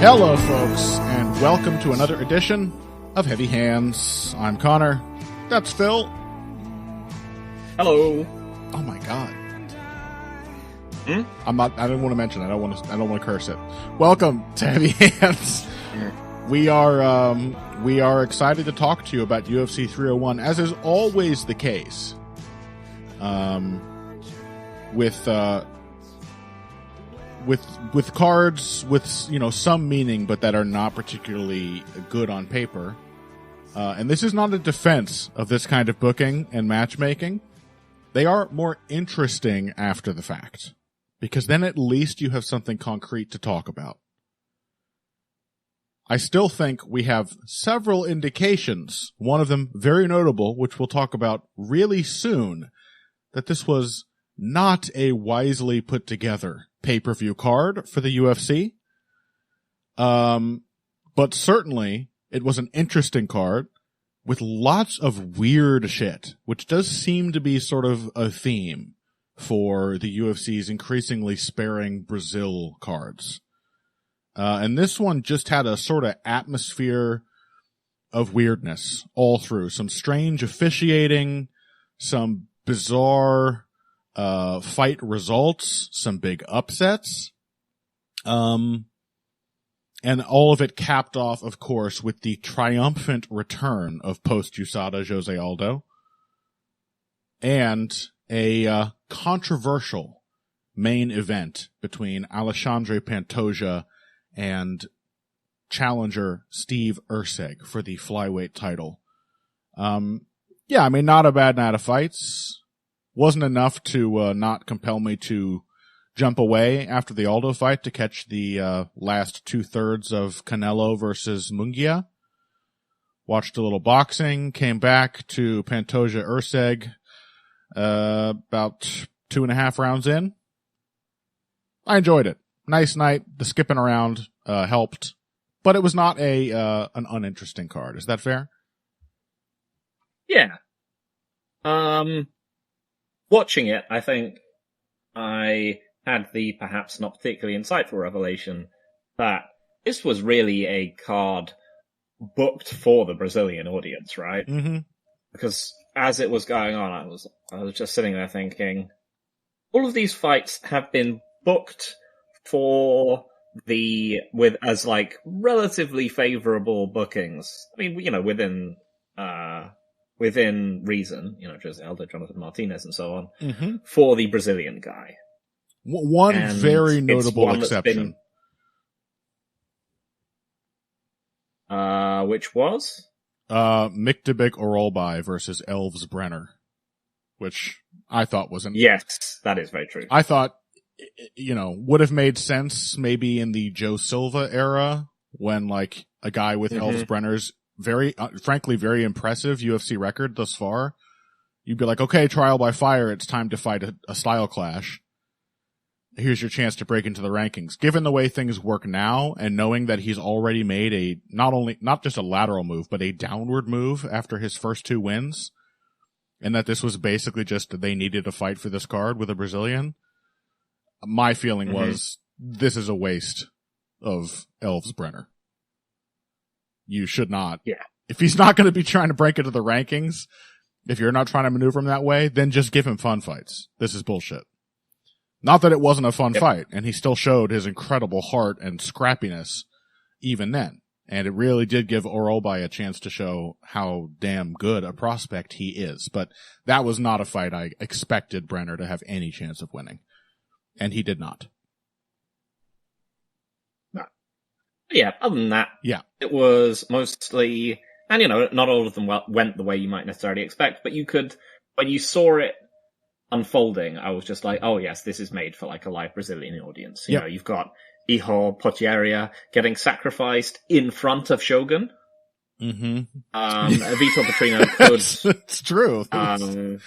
Hello, folks, and welcome to another edition of Heavy Hands. I'm Connor. That's Phil. Hello. Oh my God. I don't want to mention it. I don't want to curse it. Welcome to Heavy Hands. We are excited to talk to you about UFC 301, as is always the case. With cards with some meaning, but that are not particularly good on paper. And this is not a defense of this kind of booking and matchmaking. They are more interesting after the fact, because then at least you have something concrete to talk about. I still think we have several indications, one of them very notable, which we'll talk about really soon, that this was not a wisely put together pay-per-view card for the UFC. But certainly it was an interesting card with lots of weird shit, which does seem to be sort of a theme for the UFC's increasingly sparing Brazil cards. And this one just had a sort of atmosphere of weirdness all through. Some strange officiating, some bizarre fight results, some big upsets. And all of it capped off, of course, with the triumphant return of post-USADA Jose Aldo and a controversial main event between Alexandre Pantoja and challenger Smith-Petrino for the flyweight title. Not a bad night of fights. Wasn't enough to not compel me to jump away after the Aldo fight to catch the last 2/3 of Canelo versus Munguia. Watched a little boxing, came back to Pantoja-Erceg about 2.5 rounds in. I enjoyed it. Nice night. The skipping around helped, but it was not an uninteresting card. Is that fair? Yeah. Watching it, I think I had the perhaps not particularly insightful revelation that this was really a card booked for the Brazilian audience, right? Mm-hmm. Because as it was going on, I was just sitting there thinking, all of these fights have been booked for as like relatively favorable bookings. I mean, within reason, Jose Aldo, Jonathan Martinez, and so on, for the Brazilian guy. One and very notable exception. Which was? Mikdebik Orolbai versus Elves-Brener, which I thought wasn't. Yes, that is very true. I thought, would have made sense maybe in the Joe Silva era when like a guy with Elves-Brener's very, frankly, very impressive UFC record thus far. You'd be like, okay, trial by fire. It's time to fight a style clash. Here's your chance to break into the rankings. Given the way things work now and knowing that he's already made not just a lateral move, but a downward move after his first 2 wins, and that this was basically just they needed a fight for this card with a Brazilian, my feeling was this is a waste of Elves-Brener. You should not. Yeah. If he's not going to be trying to break into the rankings, if you're not trying to maneuver him that way, then just give him fun fights. This is bullshit. Not that it wasn't a fun fight, and he still showed his incredible heart and scrappiness even then. And it really did give Orolbai a chance to show how damn good a prospect he is. But that was not a fight I expected Brener to have any chance of winning. And he did not. No. Yeah, other than that, it was mostly, and not all of them went the way you might necessarily expect, but you could, when you saw it unfolding, I was just like, oh yes, this is made for like a live Brazilian audience. You know, you've got Borralho-Potieria getting sacrificed in front of Shogun. Brito-Shore could. It's true. They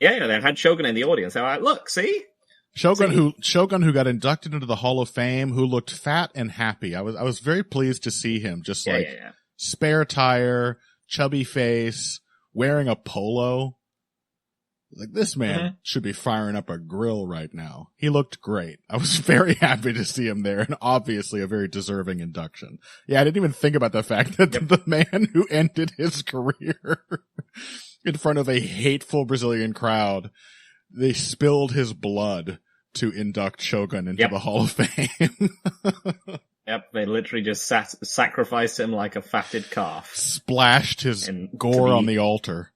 had Shogun in the audience. They're like, look, see? Shogun who got inducted into the Hall of Fame, who looked fat and happy. I was very pleased to see him just spare tire, chubby face, wearing a polo. Like, this man should be firing up a grill right now. He looked great. I was very happy to see him there, and obviously a very deserving induction. Yeah, I didn't even think about the fact that the man who ended his career in front of a hateful Brazilian crowd, they spilled his blood to induct Shogun into the Hall of Fame. Yep, they literally just sacrificed him like a fatted calf. Splashed his gore on the altar.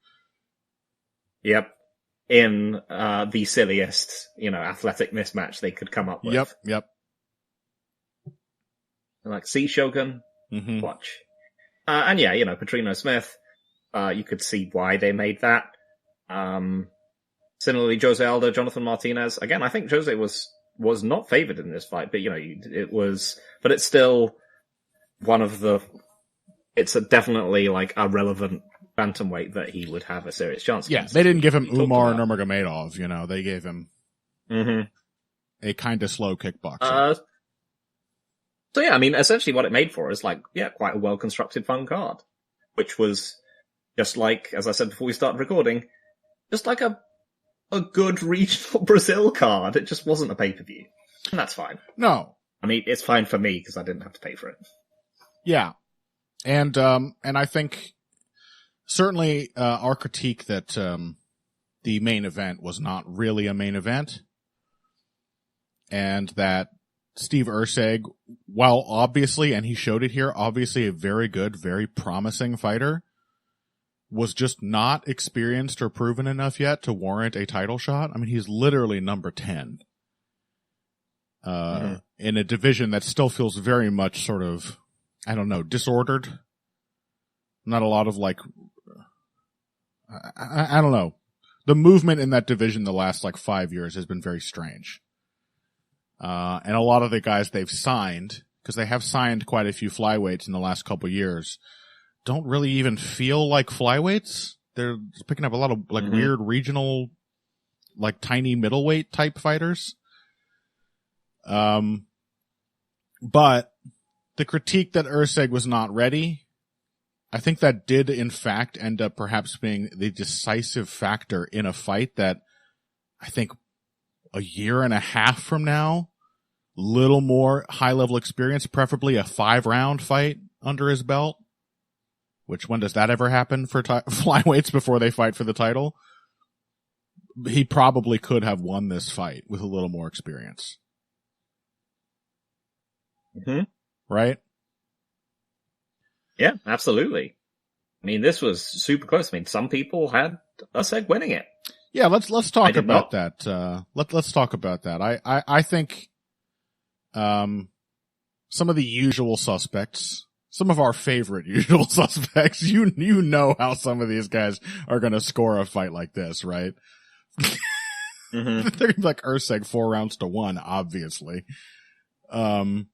Yep. In the silliest, athletic mismatch they could come up with. Yep. Like, see, Shogun? Watch. And yeah, Petrino Smith, you could see why they made that. Similarly, Jose Aldo, Jonathan Martinez. Again, I think Jose was not favored in this fight, but but it's still it's definitely like a relevant bantamweight that he would have a serious chance. Yeah, they didn't give him Umar Nurmagomedov, they gave him a kind of slow kickboxer. So yeah, I mean, essentially what it made for is quite a well-constructed fun card, which was just like, as I said before we started recording, just like a good regional Brazil card. It just wasn't a pay-per-view. And that's fine. No. I mean, it's fine for me because I didn't have to pay for it. Yeah. And I think certainly, our critique that, the main event was not really a main event, and that Steve Erceg, while obviously, and he showed it here, obviously a very good, very promising fighter, was just not experienced or proven enough yet to warrant a title shot. I mean, he's literally number 10, in a division that still feels very much sort of, I don't know, disordered. Not a lot of I don't know. The movement in that division the last 5 years has been very strange. And a lot of the guys they've signed, because they have signed quite a few flyweights in the last couple years, don't really even feel like flyweights. They're picking up a lot of weird regional, tiny middleweight type fighters. But the critique that Erceg was not ready, I think that did, in fact, end up perhaps being the decisive factor in a fight that I think a year and a half from now, little more high-level experience, preferably a 5-round fight under his belt, which, when does that ever happen for flyweights before they fight for the title? He probably could have won this fight with a little more experience. Right? Yeah, absolutely. I mean, this was super close. I mean, some people had Erceg winning it. Yeah, let's talk about that. Let's talk about that. I think some of the usual suspects, some of our favorite usual suspects, you know how some of these guys are going to score a fight like this, right? They're going to be like Erceg 4-1, obviously. But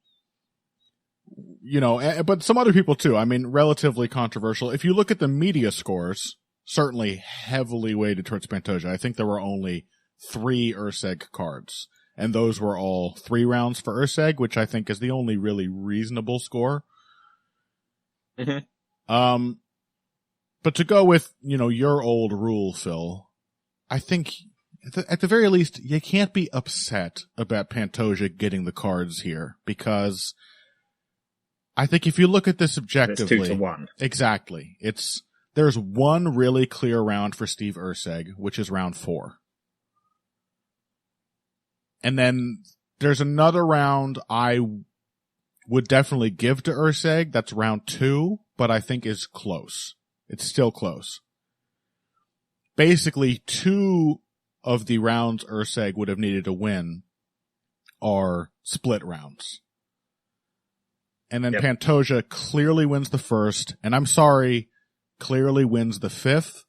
some other people too. I mean, relatively controversial. If you look at the media scores, certainly heavily weighted towards Pantoja. I think there were only 3 Erceg cards, and those were all 3 rounds for Erceg, which I think is the only really reasonable score. But to go with, your old rule, Phil, I think at the very least, you can't be upset about Pantoja getting the cards here, because I think if you look at this objectively, it's 2-1. Exactly. There's one really clear round for Steve Erceg, which is round 4. And then there's another round I would definitely give to Erceg. That's round 2, but I think is close. It's still close. Basically, 2 of the rounds Erceg would have needed to win are split rounds. And then Pantoja clearly wins the first, and I'm sorry, clearly wins the 5th,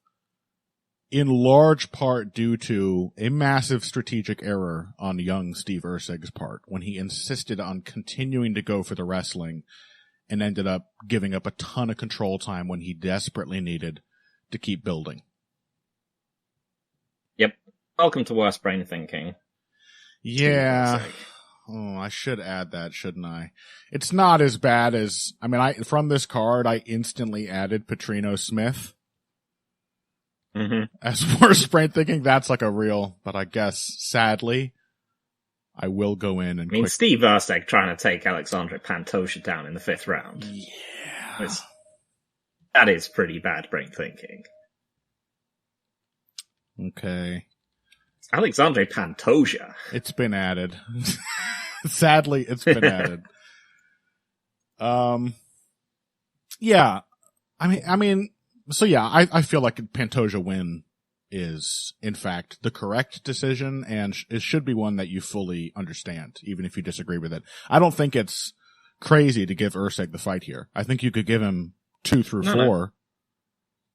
in large part due to a massive strategic error on young Steve Erceg's part, when he insisted on continuing to go for the wrestling and ended up giving up a ton of control time when he desperately needed to keep building. Yep. Welcome to worst brain thinking. Yeah. Oh, I should add that, shouldn't I? It's not as bad as, from this card, I instantly added Petrino Smith. as for sprain, thinking that's like a real, but I guess, sadly, I will go in and... Steve Erceg trying to take Alexandre Pantoja down in the 5th round. Yeah. That is pretty bad brain thinking. Okay. Alexandre Pantoja. It's been added. Sadly, it's been added. Yeah. I feel like a Pantoja win is, in fact, the correct decision, and it should be one that you fully understand, even if you disagree with it. I don't think it's crazy to give Erceg the fight here. I think you could give him 2 through 4,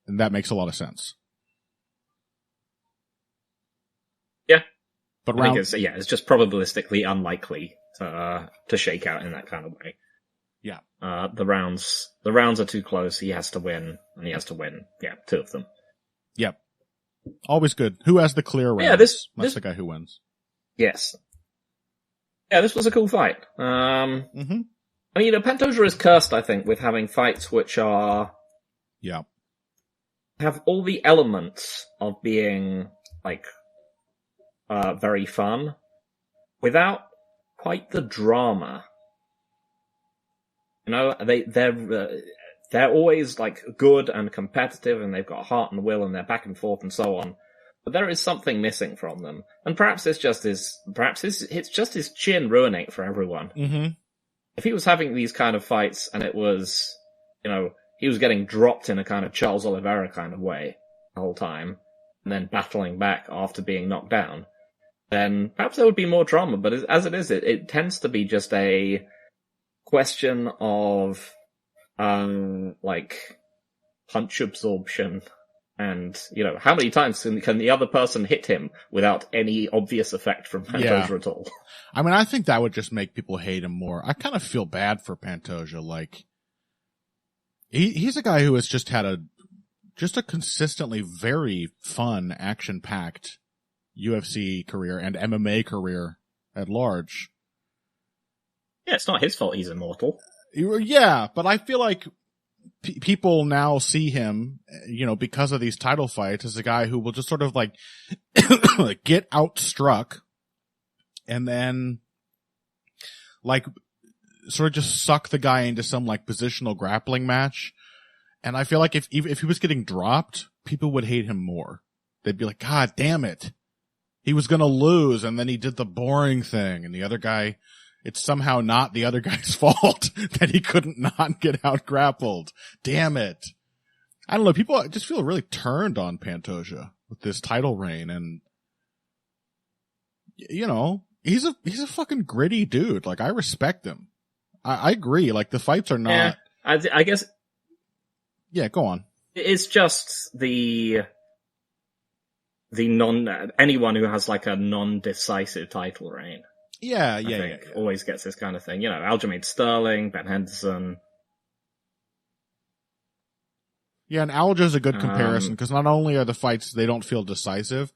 and that makes a lot of sense. Yeah. But I think it's just probabilistically unlikely to shake out in that kind of way. Yeah. The rounds are too close. He has to win, and he has to win. Yeah, 2 of them. Yep. Always good. Who has the clear rounds? Yeah, that's the guy who wins. Yes. Yeah, this was a cool fight. Pantoja is cursed, I think, with having fights which are... Yeah. Have all the elements of being, very fun, without quite the drama. They're always good and competitive, and they've got heart and will, and they're back and forth and so on. But there is something missing from them, and perhaps it's just his chin ruining it for everyone. Mm-hmm. If he was having these kind of fights, and it was, he was getting dropped in a kind of Charles Oliveira kind of way the whole time, and then battling back after being knocked down, then perhaps there would be more drama. But as it is, it tends to be just a question of punch absorption, and how many times can the other person hit him without any obvious effect from Pantoja at all? I think that would just make people hate him more. I kind of feel bad for Pantoja. He's a guy who has just had a consistently very fun, action-packed UFC career and MMA career at large. Yeah, it's not his fault he's immortal. Yeah, but I feel like people now see him, because of these title fights, as a guy who will just sort of get outstruck and then sort of just suck the guy into some positional grappling match. And I feel like if he was getting dropped, people would hate him more. They'd be like, God damn it. He was going to lose, and then he did the boring thing, and the other guy, it's somehow not the other guy's fault that he couldn't not get out grappled. Damn it. I don't know. People just feel really turned on Pantoja with this title reign, and he's a fucking gritty dude. I respect him. I agree. The fights are not. Yeah, I guess. Yeah, go on. It's just anyone who has a non-decisive title reign. Yeah, I think always gets this kind of thing. Aljamain Sterling, Ben Henderson. Yeah, and Aljo's a good comparison, because not only are the fights, they don't feel decisive,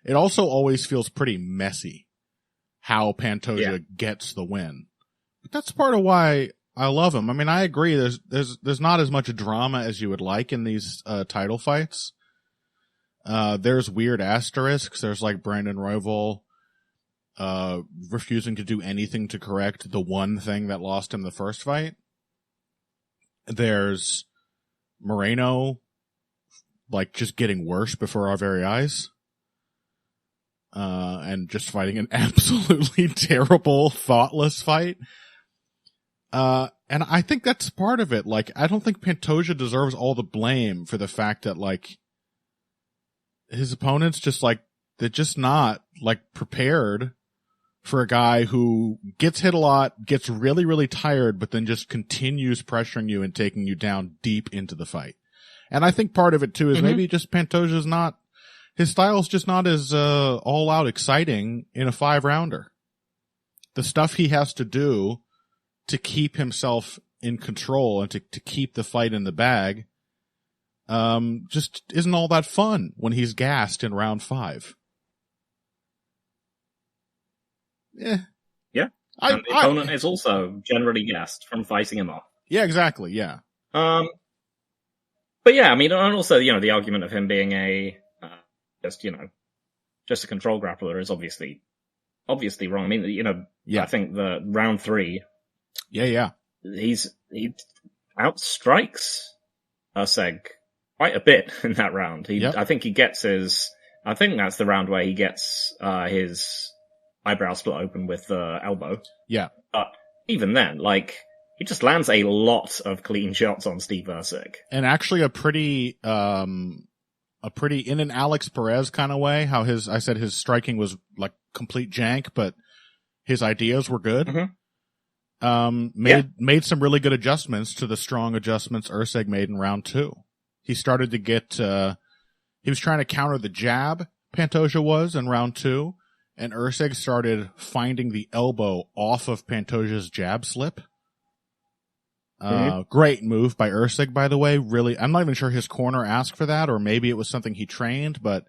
it also always feels pretty messy how Pantoja gets the win. But that's part of why I love him. I agree, there's not as much drama as you would like in these title fights. There's weird asterisks. There's Brandon Royval refusing to do anything to correct the one thing that lost him the first fight. There's Moreno just getting worse before our very eyes. And just fighting an absolutely terrible, thoughtless fight. And I think that's part of it. I don't think Pantoja deserves all the blame for the fact that his opponents they're just not prepared for a guy who gets hit a lot, gets really, really tired, but then just continues pressuring you and taking you down deep into the fight. And I think part of it too is maybe just Pantoja's his style's just not as all out exciting in a 5-rounder. The stuff he has to do to keep himself in control and to keep the fight in the bag just isn't all that fun when he's gassed in round 5. Yeah. Yeah. And the opponent is also generally gassed from fighting him off. Yeah, exactly. Yeah. But yeah, and also, the argument of him being a just a control grappler is obviously wrong. I mean, Yeah. I think the round 3. Yeah. He outstrikes Erceg quite a bit in that round. Yep. I think that's the round where he gets his eyebrow split open with the elbow. Yeah. But even then, he just lands a lot of clean shots on Steve Erceg. And actually a pretty in an Alex Perez kind of way, how I said his striking was like complete jank, but his ideas were good. Mm-hmm. Made some really good adjustments to the strong adjustments Erceg made in round 2. He started to get, he was trying to counter the jab Pantoja was in round 2, and Erceg started finding the elbow off of Pantoja's jab slip. Great move by Erceg, by the way. Really, I'm not even sure his corner asked for that, or maybe it was something he trained, but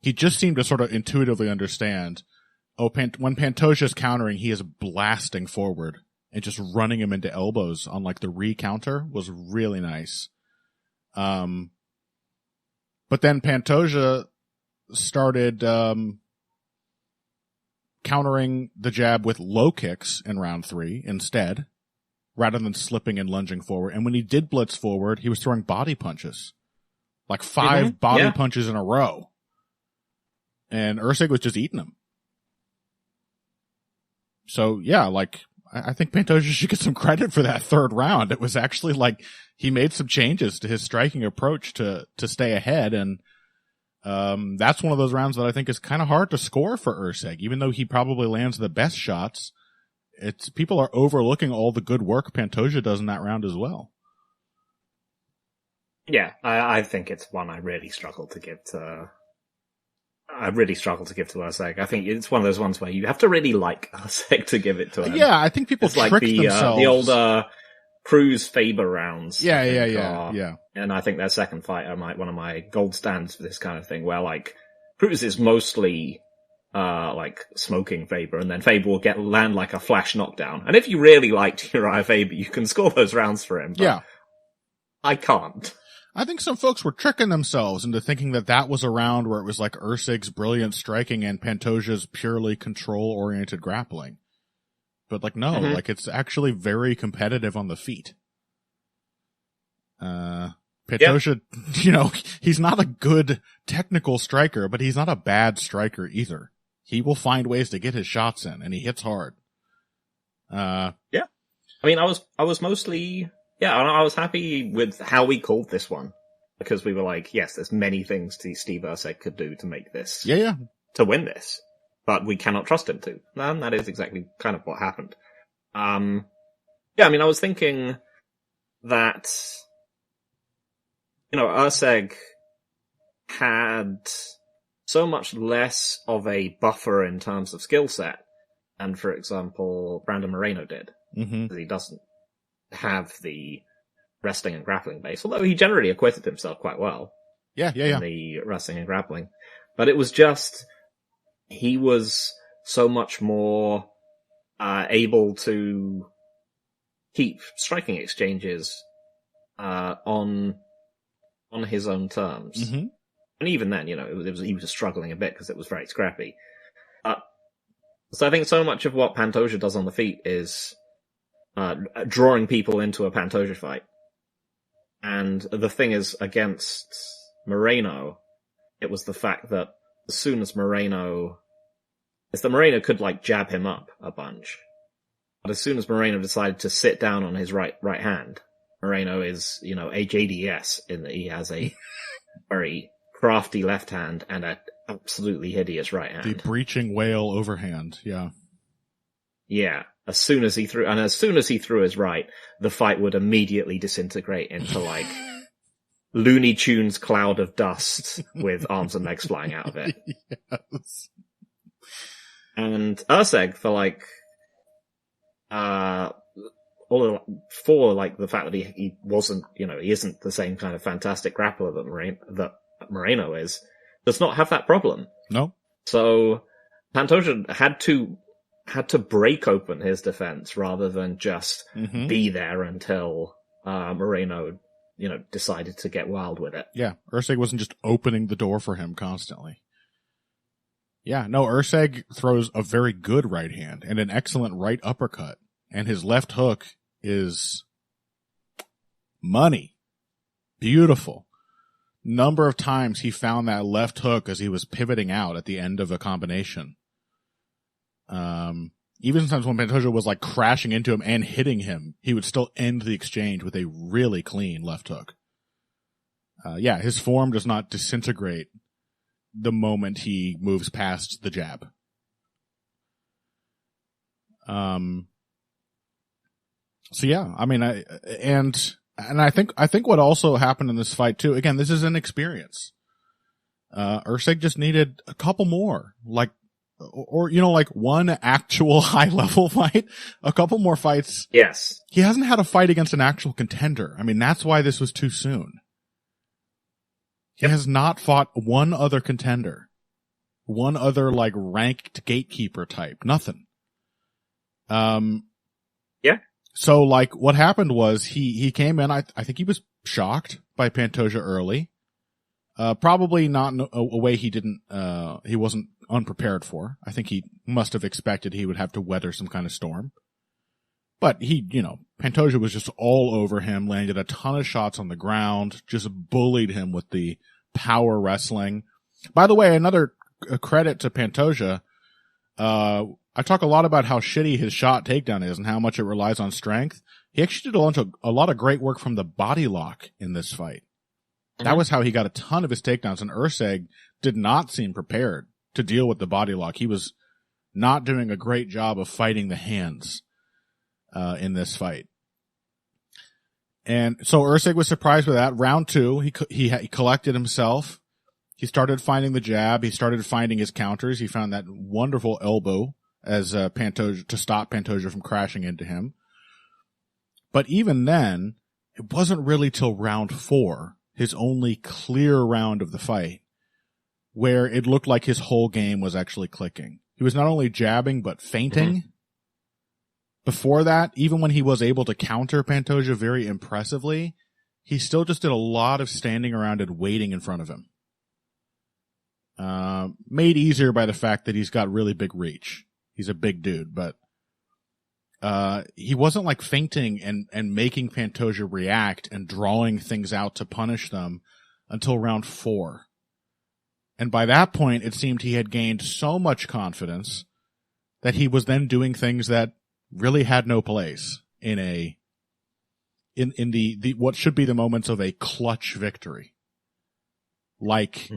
he just seemed to sort of intuitively understand. When Pantoja's countering, he is blasting forward and just running him into elbows on like the re-counter was really nice. But then Pantoja started countering the jab with low kicks in round 3 instead, rather than slipping and lunging forward. And when he did blitz forward, he was throwing body punches. Like 5 body punches in a row. And Erceg was just eating them. So, yeah, I think Pantoja should get some credit for that 3rd round. It was actually he made some changes to his striking approach to stay ahead. And that's one of those rounds that I think is kind of hard to score for Erceg, even though he probably lands the best shots. People are overlooking all the good work Pantoja does in that round as well. Yeah, I think it's one I really struggle to give to Erceg. I think it's one of those ones where you have to really like Erceg to give it to him. Yeah, I think people trick themselves. The older Cruz Faber rounds. Yeah. And I think their second fight are one of my gold stands for this kind of thing, where Cruz is mostly smoking Faber, and then Faber will land like a flash knockdown. And if you really liked Uriah Faber, you can score those rounds for him. But yeah. I can't. I think some folks were tricking themselves into thinking that was a round where it was like Erceg's brilliant striking and Pantoja's purely control-oriented grappling. But no, it's actually very competitive on the feet. Pantoja, he's not a good technical striker, but he's not a bad striker either. He will find ways to get his shots in, and he hits hard. Yeah. I mean, I was mostly, I was happy with how we called this one, because we were like, yes, there's many things Steve Erceg could do to make this. Yeah. To win this. But we cannot trust him to. And that is exactly kind of what happened. I mean, I was thinking that, Erceg had so much less of a buffer in terms of skill set than, for example, Brandon Moreno did. Mm-hmm. Because he doesn't have the wrestling and grappling base, although he generally acquitted himself quite well. Yeah. In the wrestling and grappling. But it was just, he was so much more able to keep striking exchanges on his own terms. Mm-hmm. And even then, he was struggling a bit because it was very scrappy. So I think so much of what Pantoja does on the feet is drawing people into a Pantoja fight. And the thing is, against Moreno, it was the fact that as soon as Moreno could jab him up a bunch. But as soon as Moreno decided to sit down on his right hand, Moreno is, a JDS in that he has a very crafty left hand and an absolutely hideous right hand. The breaching whale overhand, yeah. Yeah. As soon as he threw his right, the fight would immediately disintegrate into Looney Tunes cloud of dust with arms and legs flying out of it. Yes. And Erceg for the fact that he wasn't, he isn't the same kind of fantastic grappler that Moreno is, does not have that problem. No. So Pantoja had to break open his defense rather than just be there until Moreno, decided to get wild with it. Yeah, Erceg wasn't just opening the door for him constantly. Yeah, no, Erceg throws a very good right hand and an excellent right uppercut. And his left hook is money. Beautiful. Number of times he found that left hook as he was pivoting out at the end of a combination. Even sometimes when Pantoja was like crashing into him and hitting him, he would still end the exchange with a really clean left hook. Yeah, his form does not disintegrate the moment he moves past the jab. So yeah, I mean, I think what also happened in this fight too, again, this is an experience. Erceg just needed a couple more, like one actual high level fight, a couple more fights. Yes. He hasn't had a fight against an actual contender. I mean, that's why this was too soon. He has not fought one other contender, one other like ranked gatekeeper type, nothing. Yeah. So like what happened was he came in, I think he was shocked by Pantoja early. Probably not in a way he wasn't unprepared for. I think he must have expected he would have to weather some kind of storm. But Pantoja was just all over him, landed a ton of shots on the ground, just bullied him with the power wrestling. By the way, another credit to Pantoja, I talk a lot about how shitty his shot takedown is and how much it relies on strength. He actually did a lot of great work from the body lock in this fight. Mm-hmm. That was how he got a ton of his takedowns, and Erceg did not seem prepared to deal with the body lock. He was not doing a great job of fighting the hands in this fight. And so Erceg was surprised with that. Round 2, he collected himself. He started finding the jab. He started finding his counters. He found that wonderful elbow as Pantoja to stop Pantoja from crashing into him. But even then, it wasn't really till round 4, his only clear round of the fight, where it looked like his whole game was actually clicking. He was not only jabbing, but feinting. Mm-hmm. Before that, even when he was able to counter Pantoja very impressively, he still just did a lot of standing around and waiting in front of him. Made easier by the fact that he's got really big reach. He's a big dude, but he wasn't like feinting and making Pantoja react and drawing things out to punish them until round 4. And by that point, it seemed he had gained so much confidence that he was then doing things that really had no place in the what should be the moments of a clutch victory. Like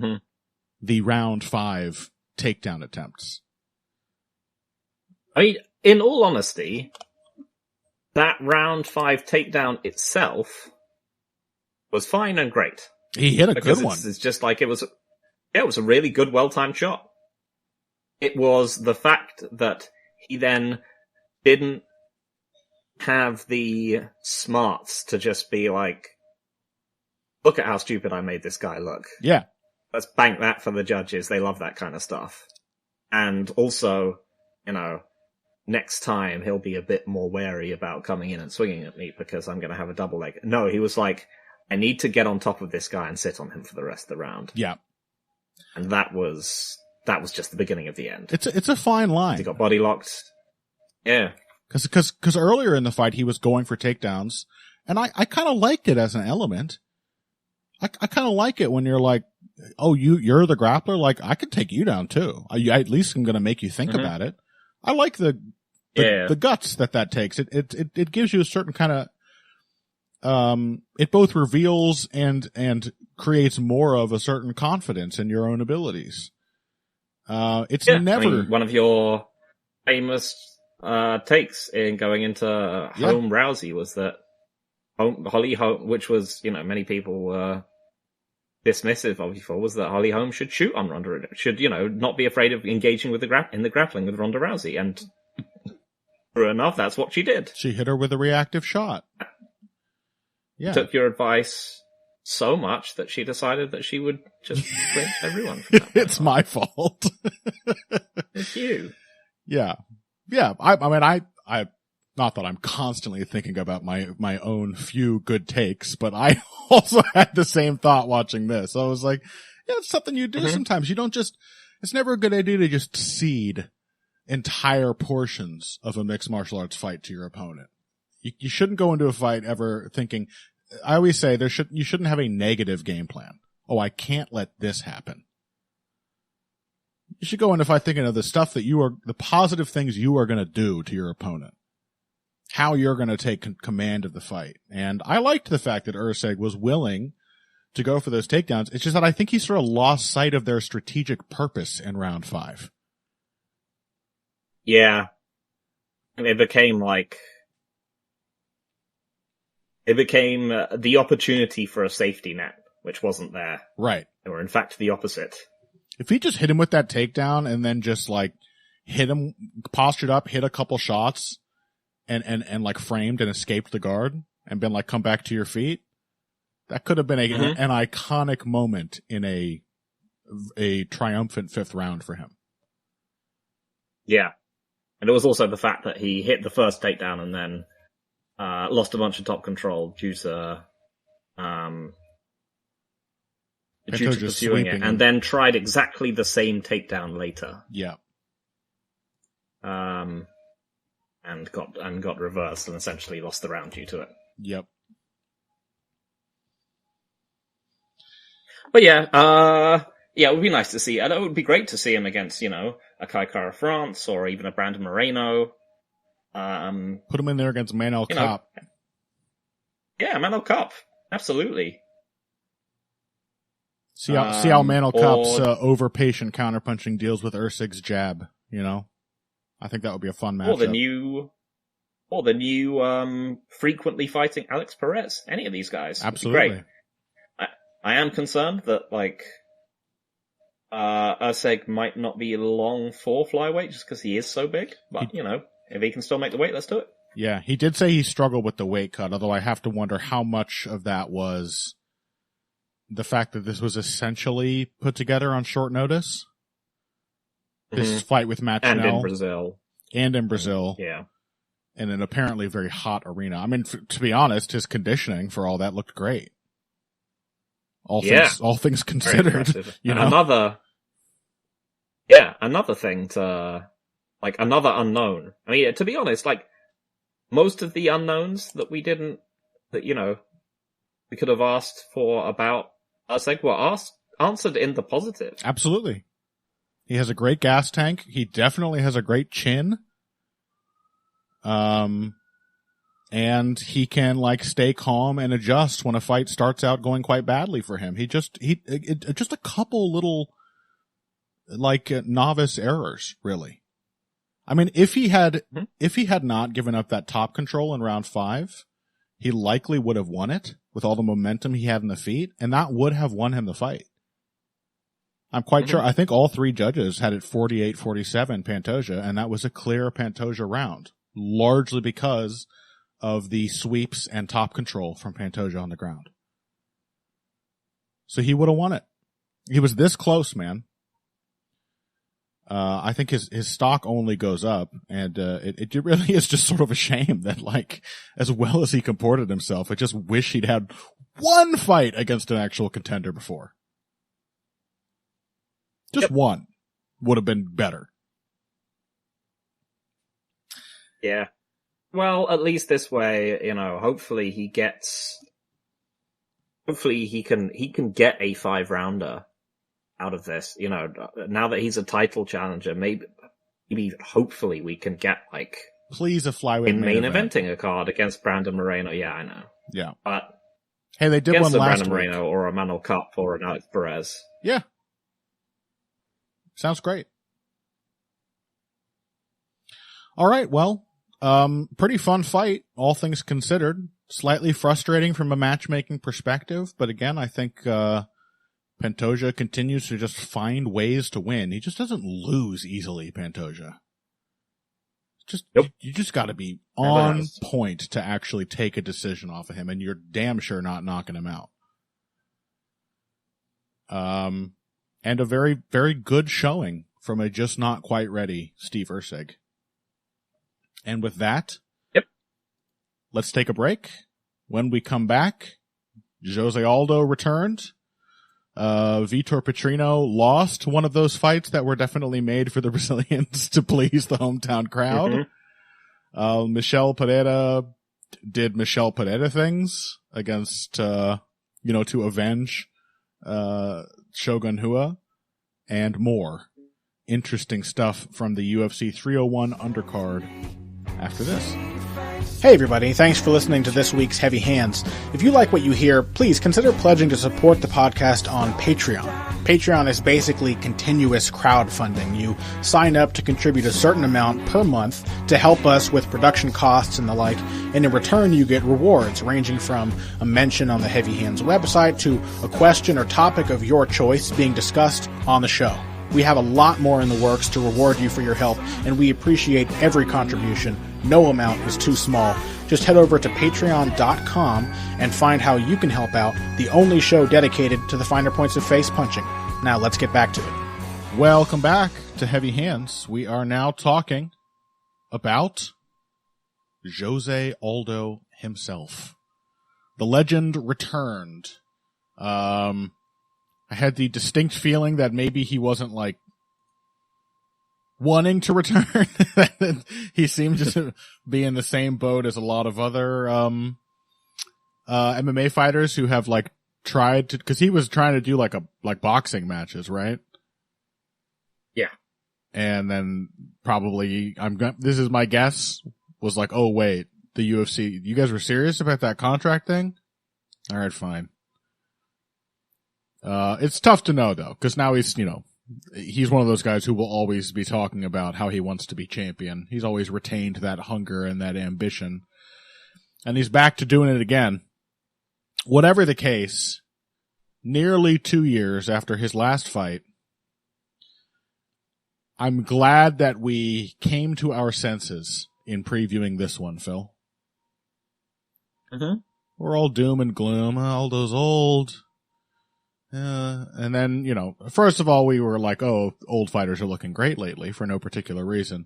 the round 5 takedown attempts. I mean, in all honesty, that round 5 takedown itself was fine and great. He hit a good one. It's just like it was a really good, well-timed shot. It was the fact that he then didn't have the smarts to just be like, look at how stupid I made this guy look. Yeah. Let's bank that for the judges. They love that kind of stuff. And also, next time he'll be a bit more wary about coming in and swinging at me because I'm going to have a double leg. No, he was like, I need to get on top of this guy and sit on him for the rest of the round. Yeah. And that was just the beginning of the end. It's a fine line. He got body locked. Yeah. Cause earlier in the fight he was going for takedowns, and I kind of liked it as an element. I kind of like it when you're like, oh, you're the grappler, like I could take you down too. I at least I'm going to make you think about it. I like the guts that takes. It gives you a certain kind of, it both reveals and creates more of a certain confidence in your own abilities. It's never one of your famous takes in going into Home Rousey was that Holly Holm, which was, many people were dismissive of before, was that Holly Holm should shoot on Ronda, should, not be afraid of engaging with in the grappling with Ronda Rousey. And true enough, that's what she did. She hit her with a reactive shot. Yeah. Took your advice so much that she decided that she would just win everyone. From that It's my fault. It's you. Yeah. Yeah. I mean, Not that I'm constantly thinking about my own few good takes, but I also had the same thought watching this. I was like, yeah, it's something you do sometimes. You don't just, it's never a good idea to just cede entire portions of a mixed martial arts fight to your opponent. You shouldn't go into a fight ever thinking, I always say you shouldn't have a negative game plan. Oh, I can't let this happen. You should go into a fight thinking of the stuff that the positive things you are going to do to your opponent. How you're going to take command of the fight. And I liked the fact that Erceg was willing to go for those takedowns. It's just that I think he sort of lost sight of their strategic purpose in round 5. Yeah. And it became the opportunity for a safety net, which wasn't there. Right. Or in fact the opposite. If he just hit him with that takedown and then just hit him, postured up, hit a couple shots, and framed and escaped the guard and been come back to your feet, that could have been an iconic moment in a triumphant 5th round for him. Yeah. And it was also the fact that he hit the first takedown and then lost a bunch of top control due to pursuing it, and then tried exactly the same takedown later. Yeah. And got reversed and essentially lost the round due to it. Yep. But yeah, it would be nice to see, and it would be great to see him against, a Kai Kara-France or even a Brandon Moreno. Put him in there against Manel Kape. Yeah, Manel Kape. Absolutely. See how Manel Kape's over-patient counterpunching deals with Erceg's jab, I think that would be a fun matchup. Or the new frequently fighting Alex Perez. Any of these guys. Absolutely. Great. I am concerned that, Erceg might not be long for flyweight just because he is so big. But, if he can still make the weight, let's do it. Yeah, he did say he struggled with the weight cut, although I have to wonder how much of that was the fact that this was essentially put together on short notice. This fight with Matt And Chanel. in Brazil. Yeah. In an apparently very hot arena. I mean, to be honest, his conditioning for all that looked great. All things considered. Another thing to, another unknown. I mean, to be honest, most of the unknowns that we could have asked for about Erceg were answered in the positive. Absolutely. He has a great gas tank. He definitely has a great chin. And he can stay calm and adjust when a fight starts out going quite badly for him. Just a couple little novice errors, really. I mean, if he had not given up that top control in round 5, he likely would have won it with all the momentum he had in the feet, and that would have won him the fight. I'm quite sure. I think all 3 judges had it 48-47 Pantoja, and that was a clear Pantoja round, largely because of the sweeps and top control from Pantoja on the ground. So he would have won it. He was this close, man. I think his stock only goes up, and it really is just sort of a shame that as well as he comported himself, I just wish he'd had one fight against an actual contender before. Just one would have been better. Yeah. Well, at least this way, hopefully he can get a 5-rounder out of this. Now that he's a title challenger, maybe hopefully we can get please a flyweight in main eventing a card against Brandon Moreno. Yeah, I know. Yeah. But hey, they did one last Brandon week. Moreno or a Manel Kape or an Alex Perez. Yeah. Sounds great. All right, well, pretty fun fight, all things considered. Slightly frustrating from a matchmaking perspective, but again, I think Pantoja continues to just find ways to win. He just doesn't lose easily, Pantoja. You just got to be on point to actually take a decision off of him, and you're damn sure not knocking him out. And a very, very good showing from a just not quite ready Steve Erceg. And with that, let's take a break. When we come back, Jose Aldo returned. Vitor Petrino lost one of those fights that were definitely made for the Brazilians to please the hometown crowd. Michel Pereira did Michel Pereira things against, to avenge, Shogun Rua, and more interesting stuff from the UFC 301 undercard after this. Hey everybody, thanks for listening to this week's Heavy Hands. If you like what you hear, please consider pledging to support the podcast on Patreon. Patreon is basically continuous crowdfunding. You sign up to contribute a certain amount per month to help us with production costs and the like, and in return you get rewards ranging from a mention on the Heavy Hands website to a question or topic of your choice being discussed on the show. We have a lot more in the works to reward you for your help, and we appreciate every contribution. No amount is too small. Just head over to patreon.com and find how you can help out, the only show dedicated to the finer points of face punching. Now let's get back to it. Welcome back to Heavy Hands. We are now talking about Jose Aldo himself. The legend returned. I had the distinct feeling that maybe he wasn't wanting to return. He seemed to be in the same boat as a lot of other MMA fighters who have tried to, because he was trying to do boxing matches, right? Yeah. And then probably this is my guess, was oh wait, the UFC, you guys were serious about that contract thing? All right, fine. It's tough to know though, because now he's one of those guys who will always be talking about how he wants to be champion. He's always retained that hunger and that ambition. And he's back to doing it again. Whatever the case, nearly 2 years after his last fight, I'm glad that we came to our senses in previewing this one, Phil. Mm-hmm. We're all doom and gloom. Aldo's old. And then, first of all, we were old fighters are looking great lately for no particular reason.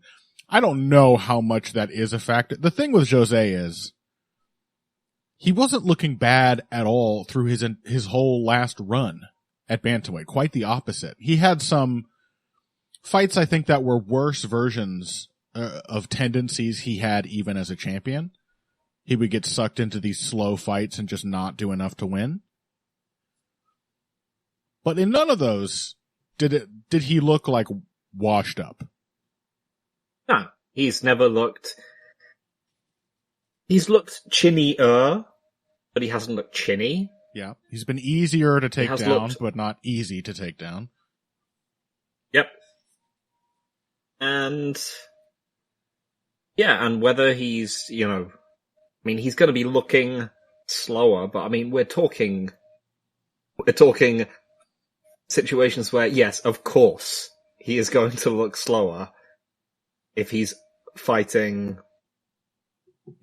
I don't know how much that is a factor. The thing with Jose is he wasn't looking bad at all through his whole last run at bantamweight. Quite the opposite. He had some fights, I think, that were worse versions of tendencies he had even as a champion. He would get sucked into these slow fights and just not do enough to win. But in none of those did he look washed up. No, he's never looked. He's looked chinny-er, but he hasn't looked chinny. Yeah, he's been easier to take down, but not easy to take down. Yep. And yeah, and whether he's he's going to be looking slower, but we're talking situations where, yes, of course, he is going to look slower if he's fighting,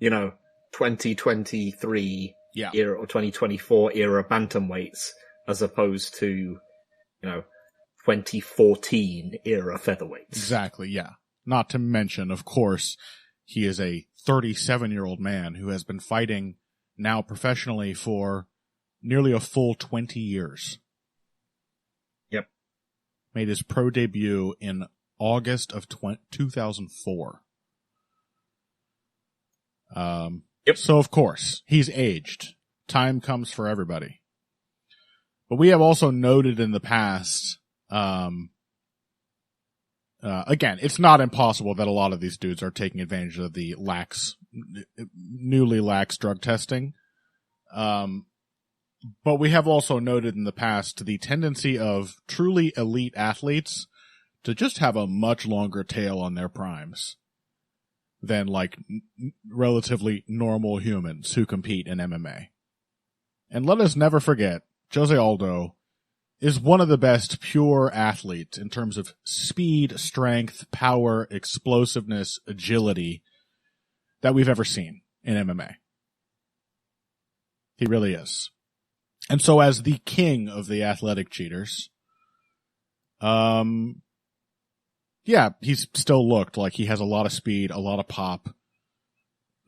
2023 era or 2024 era bantamweights as opposed to, 2014 era featherweights. Exactly, yeah. Not to mention, of course, he is a 37-year-old man who has been fighting now professionally for nearly a full 20 years. Made his pro debut in August of 2004. So, of course, he's aged. Time comes for everybody. But we have also noted in the past, again, it's not impossible that a lot of these dudes are taking advantage of the newly lax drug testing. But we have also noted in the past the tendency of truly elite athletes to just have a much longer tail on their primes than relatively normal humans who compete in MMA. And let us never forget, Jose Aldo is one of the best pure athletes in terms of speed, strength, power, explosiveness, agility that we've ever seen in MMA. He really is. And so as the king of the athletic cheaters, he's still looked like he has a lot of speed, a lot of pop,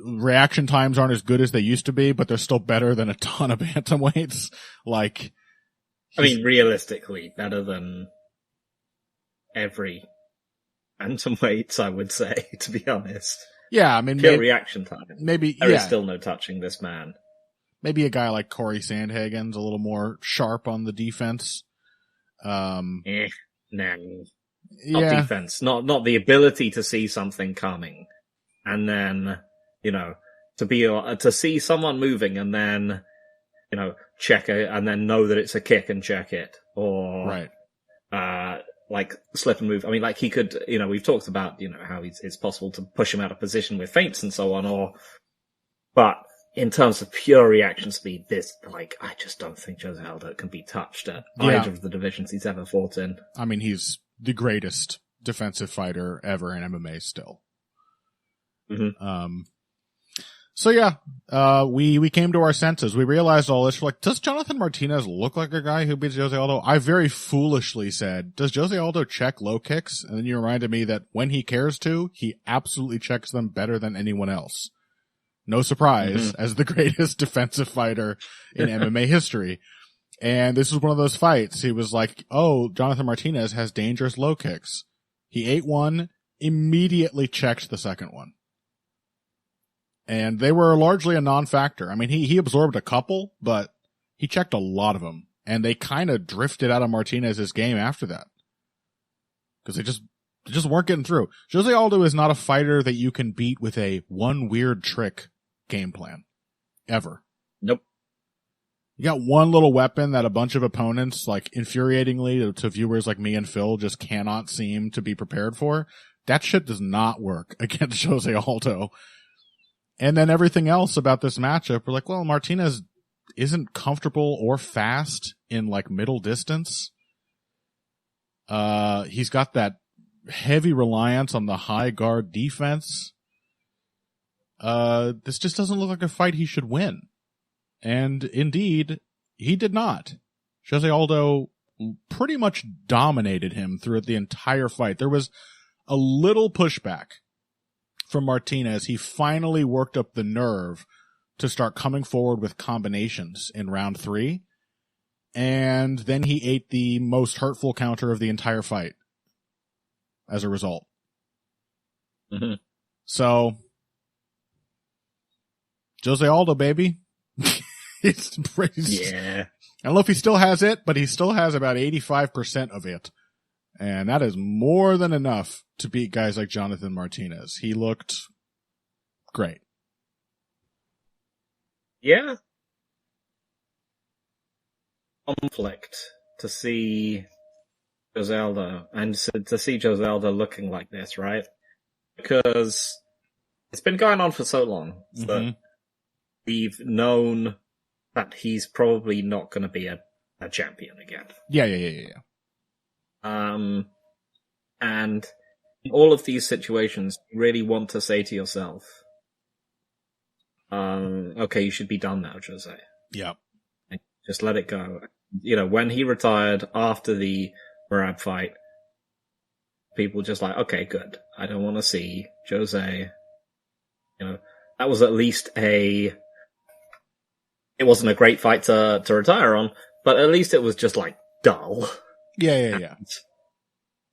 reaction times aren't as good as they used to be, but they're still better than a ton of bantamweights. Like, I mean, realistically, better than every bantamweights, I would say, to be honest. Yeah, I mean, pure reaction time. Maybe there is still no touching this man. Maybe a guy like Corey Sandhagen's a little more sharp on the defense. Nah. Not defense, not the ability to see something coming, and then to see someone moving and then check it and then know that it's a kick and check it, or right. Like slip and move. I mean, like he could, we've talked about how it's possible to push him out of position with feints and so on, but in terms of pure reaction speed, I just don't think Jose Aldo can be touched at either of the divisions he's ever fought in. I mean, he's the greatest defensive fighter ever in MMA still. Mm-hmm. So yeah, we came to our senses. We realized all this. We're like, does Jonathan Martinez look like a guy who beats Jose Aldo? I very foolishly said, does Jose Aldo check low kicks? And then you reminded me that when he cares to, he absolutely checks them better than anyone else. No surprise, as the greatest defensive fighter in MMA history. And this was one of those fights. He was like, oh, Jonathan Martinez has dangerous low kicks. He ate one, immediately checked the second one. And they were largely a non-factor. I mean, he absorbed a couple, but he checked a lot of them. And they kind of drifted out of Martinez's game after that. Because they just weren't getting through. Jose Aldo is not a fighter that you can beat with a one weird trick game plan. Ever. Nope. You got one little weapon that a bunch of opponents, like infuriatingly to viewers like me and Phil, just cannot seem to be prepared for. That shit does not work against Jose Aldo. And then everything else about this matchup, we're like, well, Martinez isn't comfortable or fast in like middle distance. He's got that heavy reliance on the high guard defense. This just doesn't look like a fight he should win. And indeed, he did not. Jose Aldo pretty much dominated him throughout the entire fight. There was a little pushback from Martinez. He finally worked up the nerve to start coming forward with combinations in round 3. And then he ate the most hurtful counter of the entire fight as a result. Mm-hmm. So, Jose Aldo, baby. Yeah. I don't know if he still has it, but he still has about 85% of it. And that is more than enough to beat guys like Jonathan Martinez. He looked great. Yeah. Conflict to see Jose Aldo, and to see Jose Aldo looking like this, right? Because it's been going on for so long that we've known that he's probably not going to be a champion again. Yeah. And in all of these situations, you really want to say to yourself, okay, you should be done now, Jose. Yeah. Just let it go. When he retired after the Merab fight, people just like, okay, good. I don't want to see Jose. That was at least it wasn't a great fight to retire on, but at least it was just like dull. Yeah.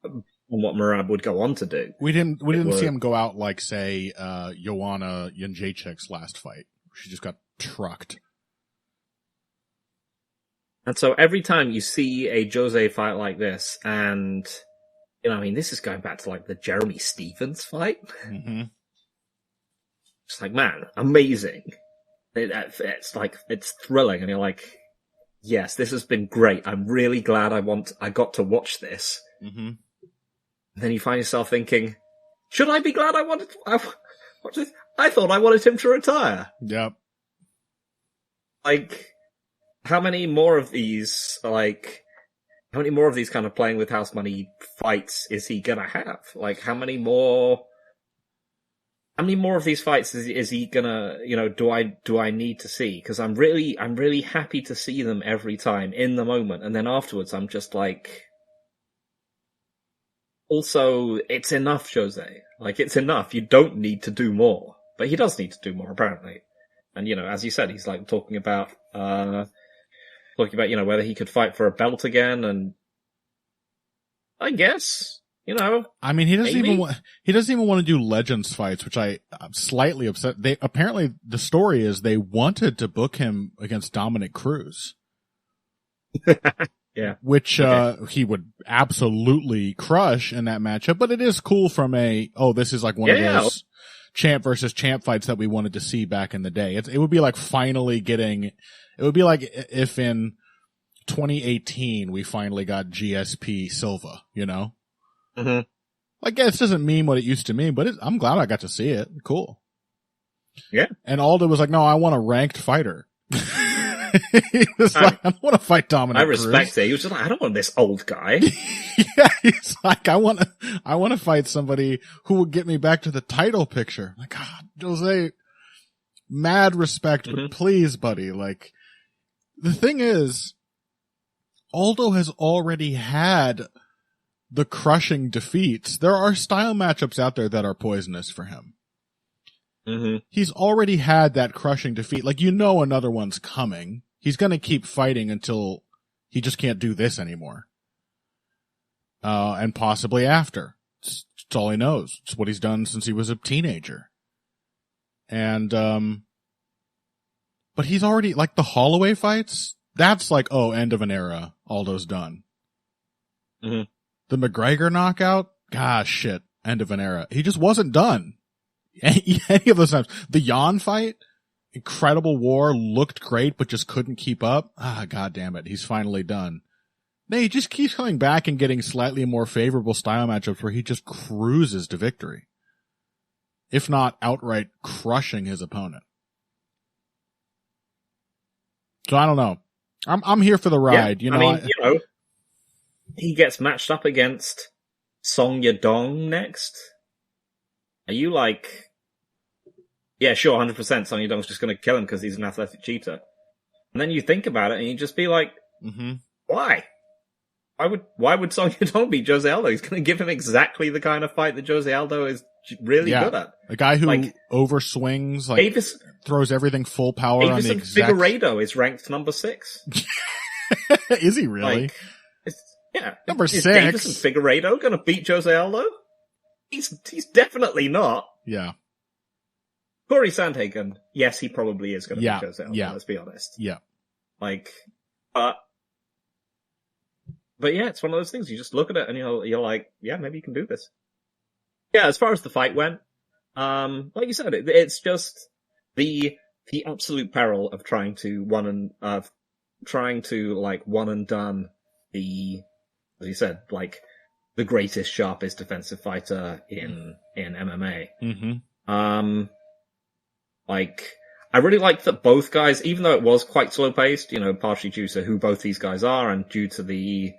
And what Merab would go on to do. We didn't see him go out like, say, Joanna Jędrzejczyk's last fight. She just got trucked. And so every time you see a Jose fight like this, and, this is going back to like the Jeremy Stephens fight. Mm-hmm. It's like, man, amazing. It's thrilling, and you're like, yes, this has been great. I'm really glad I got to watch this. Mm-hmm. And then you find yourself thinking, should I be glad I watched this? I thought I wanted him to retire. Yep. Like, how many more of these kind of playing with house money fights is he gonna have? Like, how many more of these fights is he gonna, do I need to see? Because I'm really happy to see them every time in the moment, and then afterwards I'm just like, also, it's enough, Jose. Like, it's enough. You don't need to do more. but he does need to do more, apparently. And, as you said, he's like talking about, whether he could fight for a belt again, and I guess, I mean, he doesn't maybe? even want to do Legends fights, which I'm slightly upset. Apparently the story is they wanted to book him against Dominic Cruz. Yeah. Which, he would absolutely crush in that matchup, but it is cool from this is like one of those champ versus champ fights that we wanted to see back in the day. It would be like it would be like if in 2018 we finally got GSP Silva, Mm-hmm. Like, this doesn't mean what it used to mean, but I'm glad I got to see it. Cool. Yeah. And Aldo was like, no, I want a ranked fighter. He was like, I don't want to fight Dominic Cruz. I respect it. He was just like, I don't want this old guy. Yeah, he's like, I want to fight somebody who will get me back to the title picture. Like, God, Jose, mad respect, but please, buddy, like, the thing is, Aldo has already had the crushing defeats. There are style matchups out there that are poisonous for him. Mm-hmm. He's already had that crushing defeat. Like, another one's coming. He's going to keep fighting until he just can't do this anymore. And possibly after. It's all he knows. It's what he's done since he was a teenager. And, but he's already, like, the Holloway fights, that's like, end of an era. Aldo's done. Mm-hmm. The McGregor knockout, gosh, shit, end of an era. He just wasn't done. Any of those times. The Jan fight, incredible war, looked great, but just couldn't keep up. God damn it. He's finally done. He just keeps coming back and getting slightly more favorable style matchups where he just cruises to victory. If not outright crushing his opponent. So I don't know. I'm here for the ride. He gets matched up against Song Yadong next. Are you like, yeah, sure, 100% Song Yadong's just going to kill him because he's an athletic cheater? And then you think about it and you just be like, why? Why would Song Yadong beat Jose Aldo? He's going to give him exactly the kind of fight that Jose Aldo is really good at. A guy who overswings, throws everything full power on the exact... Figueiredo is ranked number 6. Is he really? Number 6. Is Davison Figueiredo going to beat Jose Aldo? He's definitely not. Yeah. Corey Sandhagen, yes, he probably is going to beat Jose Aldo, let's be honest. Yeah. But yeah, it's one of those things. You just look at it and you're like, yeah, maybe you can do this. Yeah, as far as the fight went, like you said, it's just the absolute peril of trying to one and done the, as you said, like the greatest, sharpest defensive fighter in MMA. Mm-hmm. I really liked that both guys, even though it was quite slow paced, partially due to who both these guys are and due to the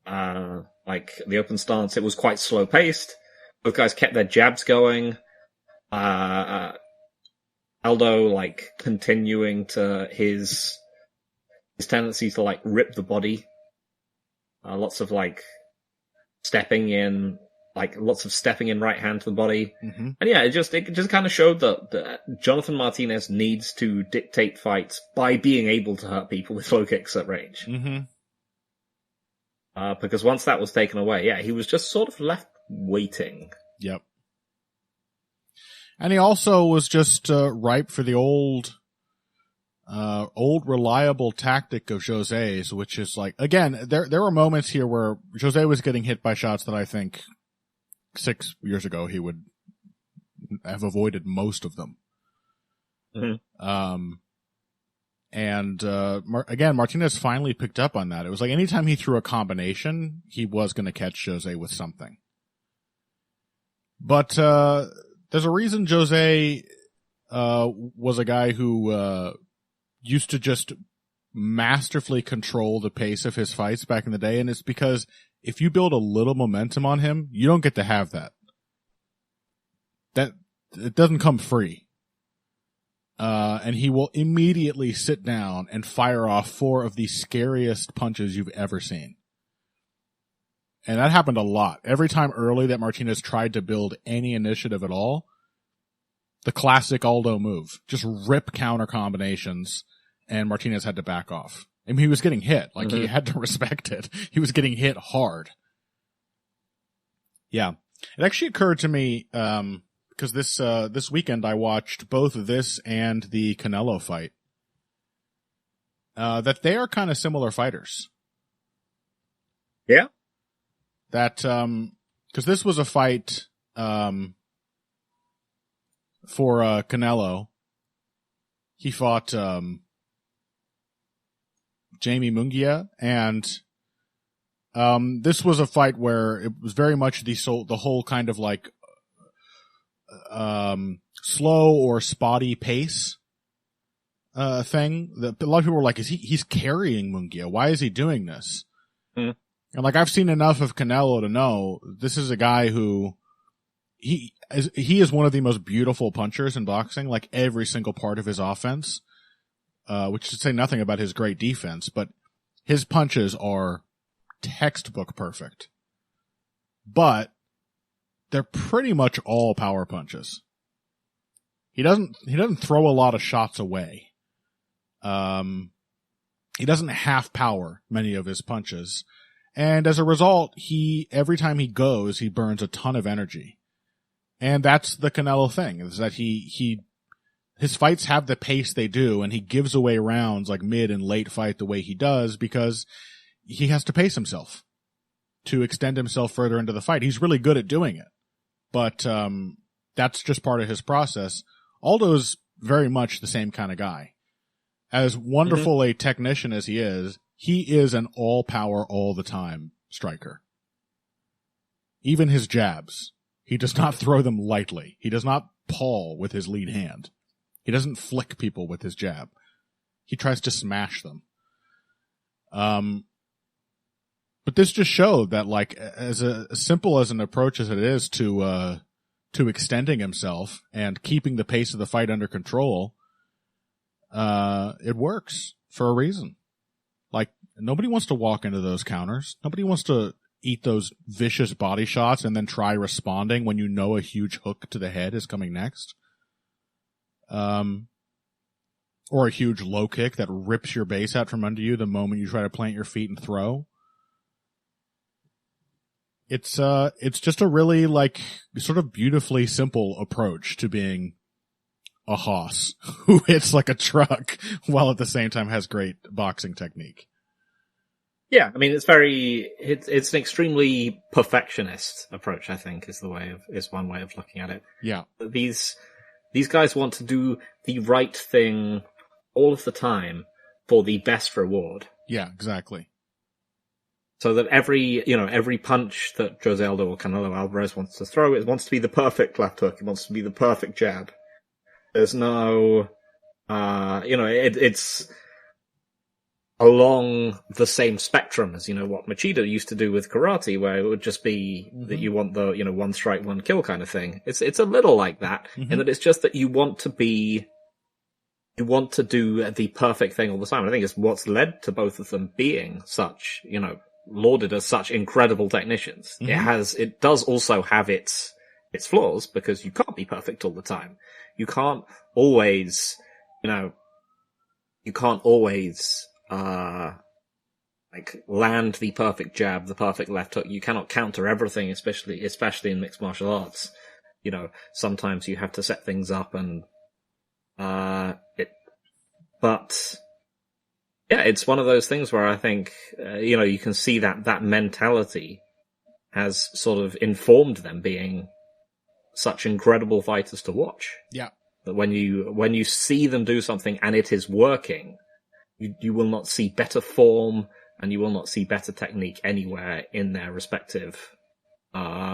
open stance, it was quite slow paced. Both guys kept their jabs going. Aldo, continuing to his tendency to, rip the body. Lots of, stepping in, lots of stepping in right hand to the body. Mm-hmm. And yeah, it just kind of showed that Jonathan Martinez needs to dictate fights by being able to hurt people with low kicks at range. Mm-hmm. Because once that was taken away, he was just sort of left waiting. Yep. And he also was just ripe for the old reliable tactic of Jose's, which is again, there were moments here where Jose was getting hit by shots that I think 6 years ago he would have avoided most of them. Mm-hmm. Again, Martinez finally picked up on that. It was like anytime he threw a combination, he was going to catch Jose with something. But there's a reason Jose was a guy who used to just masterfully control the pace of his fights back in the day, and it's because if you build a little momentum on him, you don't get to have that. That it doesn't come free. And he will immediately sit down and fire off 4 of the scariest punches you've ever seen. And that happened a lot. Every time early that Martinez tried to build any initiative at all, The classic Aldo move. Just rip counter combinations, and Martinez had to back off. I mean, he was getting hit. Like, he had to respect it. He was getting hit hard. Yeah. It actually occurred to me, because this weekend I watched both this and the Canelo fight, that they are kind of similar fighters. Yeah. That, because this was a fight, for Canelo. He fought Jamie Munguia, and this was a fight where it was very much the whole kind of like slow or spotty pace thing. A lot of people were like, he's carrying Munguia? Why is he doing this? And like, I've seen enough of Canelo to know this is a guy who he is one of the most beautiful punchers in boxing. Like, every single part of his offense, which should say nothing about his great defense, but his punches are textbook perfect. But they're pretty much all power punches. He doesn't throw a lot of shots away. He doesn't half power many of his punches. And as a result, every time he goes, he burns a ton of energy. And that's the Canelo thing, is that his fights have the pace they do, and he gives away rounds like mid and late fight the way he does because he has to pace himself to extend himself further into the fight. He's really good at doing it, but that's just part of his process. Aldo's very much the same kind of guy. As wonderful a technician as he is an all-power, all-the-time striker. Even his jabs. He does not throw them lightly. He does not paw with his lead hand. He doesn't flick people with his jab. He tries to smash them. But this just showed that, like, as simple as an approach as it is to extending himself and keeping the pace of the fight under control, it works for a reason. Like, nobody wants to walk into those counters. Nobody wants to eat those vicious body shots and then try responding when you know a huge hook to the head is coming next. Or a huge low kick that rips your base out from under you the moment you try to plant your feet and throw. It's just a really, like, sort of beautifully simple approach to being a hoss who hits like a truck while at the same time has great boxing technique. Yeah, I mean, it's an extremely perfectionist approach, I think, is one way of looking at it. Yeah. These guys want to do the right thing all of the time for the best reward. Yeah, exactly. So that every punch that Jose Aldo or Canelo Alvarez wants to throw, it wants to be the perfect left hook. It wants to be the perfect jab. There's no, it's along the same spectrum as, what Machida used to do with karate, where it would just be that you want the, one strike, one kill kind of thing. It's a little like that, in that it's just that you want to do the perfect thing all the time. I think it's what's led to both of them being such, lauded as such incredible technicians. It does also have its flaws, because you can't be perfect all the time. You can't always, land the perfect jab, the perfect left hook. You cannot counter everything, especially in mixed martial arts. Sometimes you have to set things up and, it's one of those things where I think, you can see that mentality has sort of informed them being such incredible fighters to watch. Yeah. That when you see them do something and it is working, you will not see better form and you will not see better technique anywhere in their respective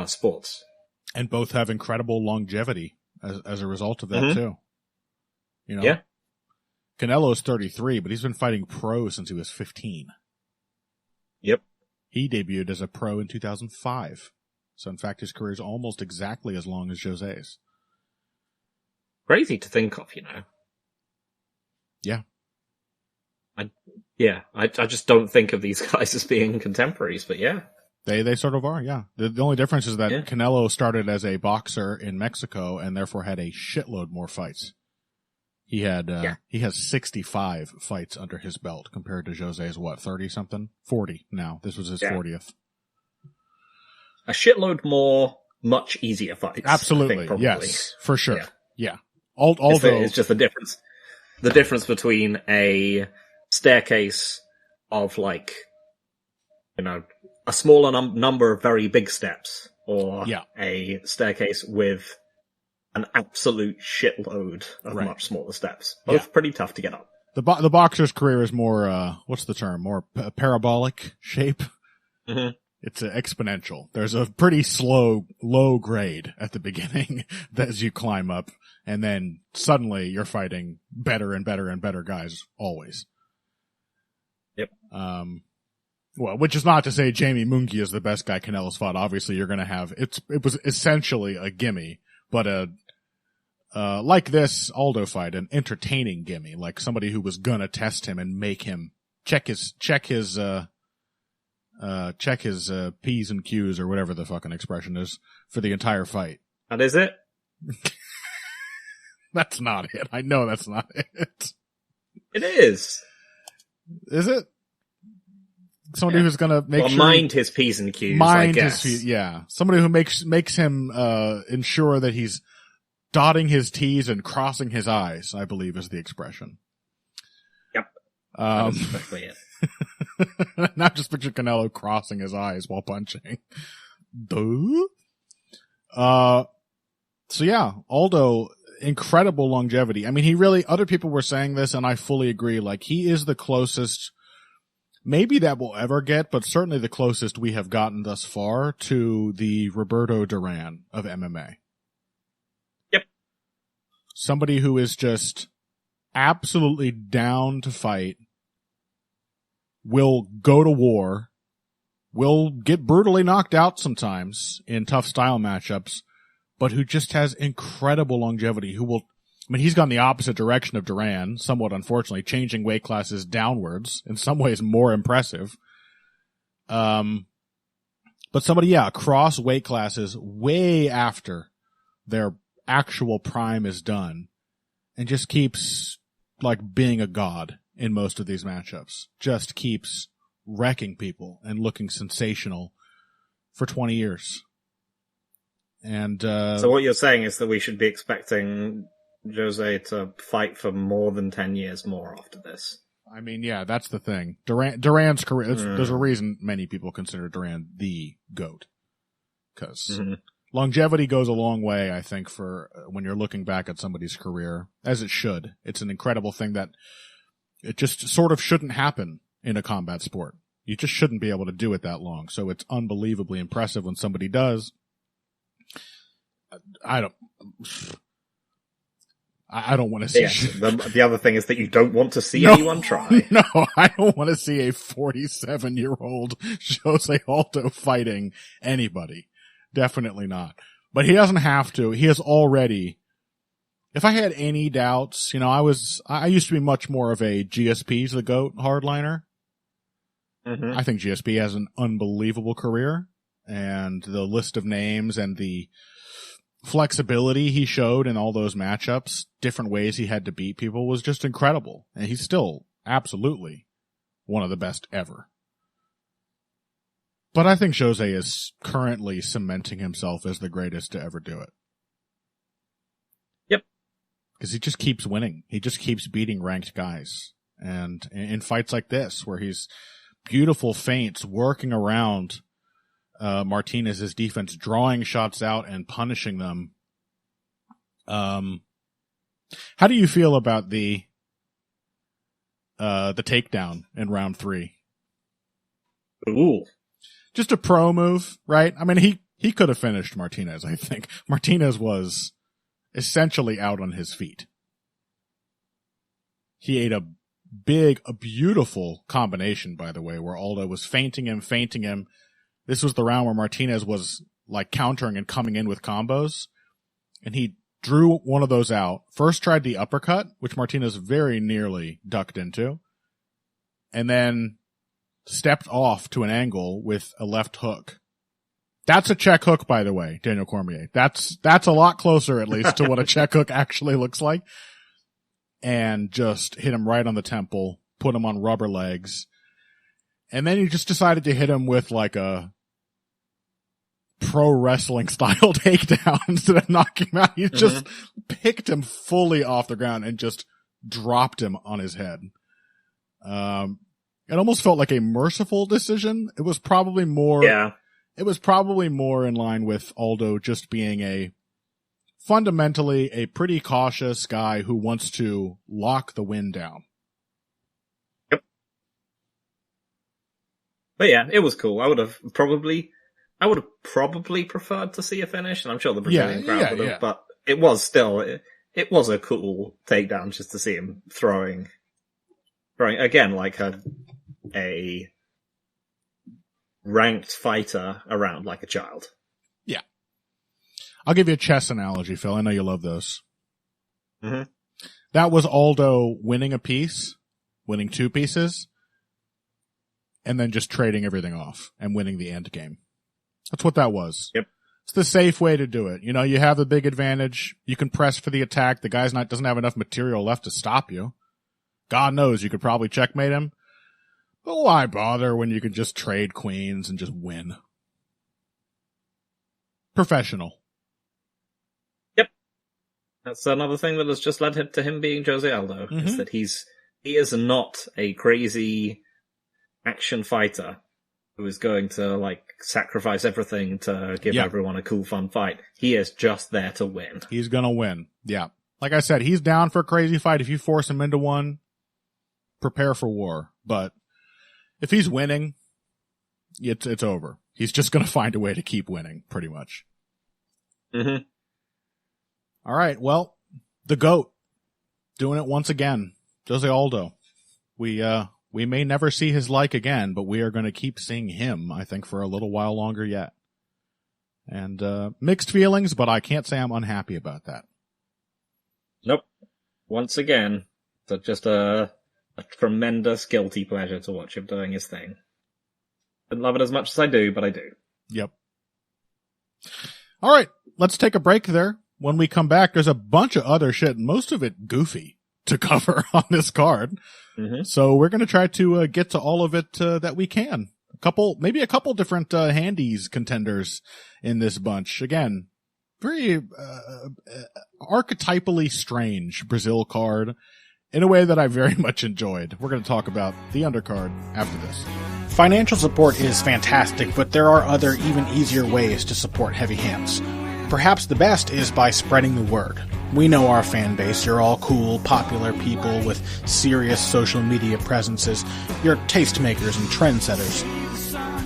sports. And both have incredible longevity as a result of that too. Yeah. Canelo's 33, but he's been fighting pro since he was 15. Yep. He debuted as a pro in 2005. So, in fact, his career is almost exactly as long as Jose's. Crazy to think of, Yeah. I just don't think of these guys as being contemporaries, but yeah. They sort of are, yeah. The only difference is that Canelo started as a boxer in Mexico and therefore had a shitload more fights. He has 65 fights under his belt compared to Jose's 30 something? 40 now. This was his 40th. A shitload more, much easier fights. Absolutely. Yes, for sure. Yeah. Although it's just the difference. The difference between a staircase of like, a smaller number of very big steps, or a staircase with an absolute shitload of much smaller steps. Both pretty tough to get up. The boxer's career is more, what's the term? More parabolic shape. Mm-hmm. It's exponential. There's a pretty slow, low grade at the beginning as you climb up, and then suddenly you're fighting better and better and better guys always. Yep. Well, which is not to say Jamie Munguia is the best guy Canelo's fought. Obviously, you're going to have it was essentially a gimme, but like this Aldo fight, an entertaining gimme, like somebody who was gonna test him and make him check his P's and Q's or whatever the fucking expression is for the entire fight. And is it? That's not it. I know that's not it. It is. Is it? Somebody who's gonna make sure mind his P's and Q's. I guess. Somebody who makes him ensure that he's dotting his T's and crossing his I's, I believe is the expression. Yep. That's exactly it. Not just picture Canelo crossing his eyes while punching. Duh. So yeah, Aldo, incredible longevity. I mean, other people were saying this and I fully agree. Like, he is the closest, maybe that we'll ever get, but certainly the closest we have gotten thus far to the Roberto Duran of MMA. Yep. Somebody who is just absolutely down to fight, will go to war, will get brutally knocked out sometimes in tough style matchups, but who just has incredible longevity, he's gone the opposite direction of Duran, somewhat unfortunately, changing weight classes downwards, in some ways more impressive. But somebody, across weight classes way after their actual prime is done, and just keeps, like, being a god in most of these matchups. Just keeps wrecking people and looking sensational for 20 years. And, so what you're saying is that we should be expecting Jose to fight for more than 10 years more after this. I mean, yeah, that's the thing. Duran's career, there's a reason many people consider Duran the GOAT. Cause longevity goes a long way, I think, for when you're looking back at somebody's career, as it should. It's an incredible thing that it just sort of shouldn't happen in a combat sport. You just shouldn't be able to do it that long. So it's unbelievably impressive when somebody does. I don't want to see. Yes, the other thing is that you don't want to see anyone try. No, I don't want to see a 47-year-old Jose Aldo fighting anybody. Definitely not. But he doesn't have to. He has already. If I had any doubts, I used to be much more of a GSP's the GOAT hardliner. I think GSP has an unbelievable career, and the list of names and the flexibility he showed in all those matchups, different ways he had to beat people, was just incredible. And he's still absolutely one of the best ever. But I think Jose is currently cementing himself as the greatest to ever do it. Yep. Because he just keeps winning. He just keeps beating ranked guys. And in fights like this, where he's beautiful feints, working around Martinez's defense, drawing shots out and punishing them. How do you feel about the takedown in round 3? Ooh. Just a pro move, right? I mean, he could have finished Martinez, I think. Martinez was essentially out on his feet. He ate a beautiful combination, by the way, where Aldo was feinting him. This was the round where Martinez was like countering and coming in with combos, and he drew one of those out. First tried the uppercut, which Martinez very nearly ducked into, and then stepped off to an angle with a left hook. That's a check hook, by the way, Daniel Cormier. That's a lot closer, at least, to what a check hook actually looks like. And just hit him right on the temple, put him on rubber legs. And then he just decided to hit him with like a pro wrestling style takedown instead of knocking him out. He just picked him fully off the ground and just dropped him on his head. It almost felt like a merciful decision. It was probably more, it was probably more in line with Aldo just being fundamentally a pretty cautious guy who wants to lock the win down. Yep. But yeah, it was cool. I would have probably preferred to see a finish, and I'm sure the Brazilian crowd would have, but it was still, it was a cool takedown just to see him throwing again, like a ranked fighter around like a child. Yeah. I'll give you a chess analogy, Phil. I know you love those. Mm-hmm. That was Aldo winning a piece, winning 2 pieces, and then just trading everything off and winning the end game. That's what that was. Yep. It's the safe way to do it. You know, you have the big advantage. You can press for the attack. The guy's doesn't have enough material left to stop you. God knows you could probably checkmate him. But why bother when you can just trade queens and just win? Professional. Yep. That's another thing that has just led to him being Jose Aldo, is that he is not a crazy action fighter who is going to like sacrifice everything to give everyone a cool, fun fight. He is just there to win. He's gonna win. Yeah. Like I said, he's down for a crazy fight. If you force him into one, prepare for war. But if he's winning, it's over. He's just gonna find a way to keep winning, pretty much. Mm-hmm. All right. Well, the GOAT doing it once again. Jose Aldo. We may never see his like again, but we are going to keep seeing him, I think, for a little while longer yet. And mixed feelings, but I can't say I'm unhappy about that. Nope. Once again, it's just a tremendous guilty pleasure to watch him doing his thing. Didn't love it as much as I do, but I do. Yep. All right, let's take a break there. When we come back, there's a bunch of other shit, most of it goofy, to cover on this card. Mm-hmm. So we're going to try to get to all of it that we can. Maybe a couple different handies contenders in this bunch. Again, very archetypally strange Brazil card in a way that I very much enjoyed. We're going to talk about the undercard after this. Financial support is fantastic, but there are other, even easier ways to support Heavy Hands. Perhaps the best is by spreading the word. We know our fan base. You're all cool, popular people with serious social media presences. You're tastemakers and trendsetters.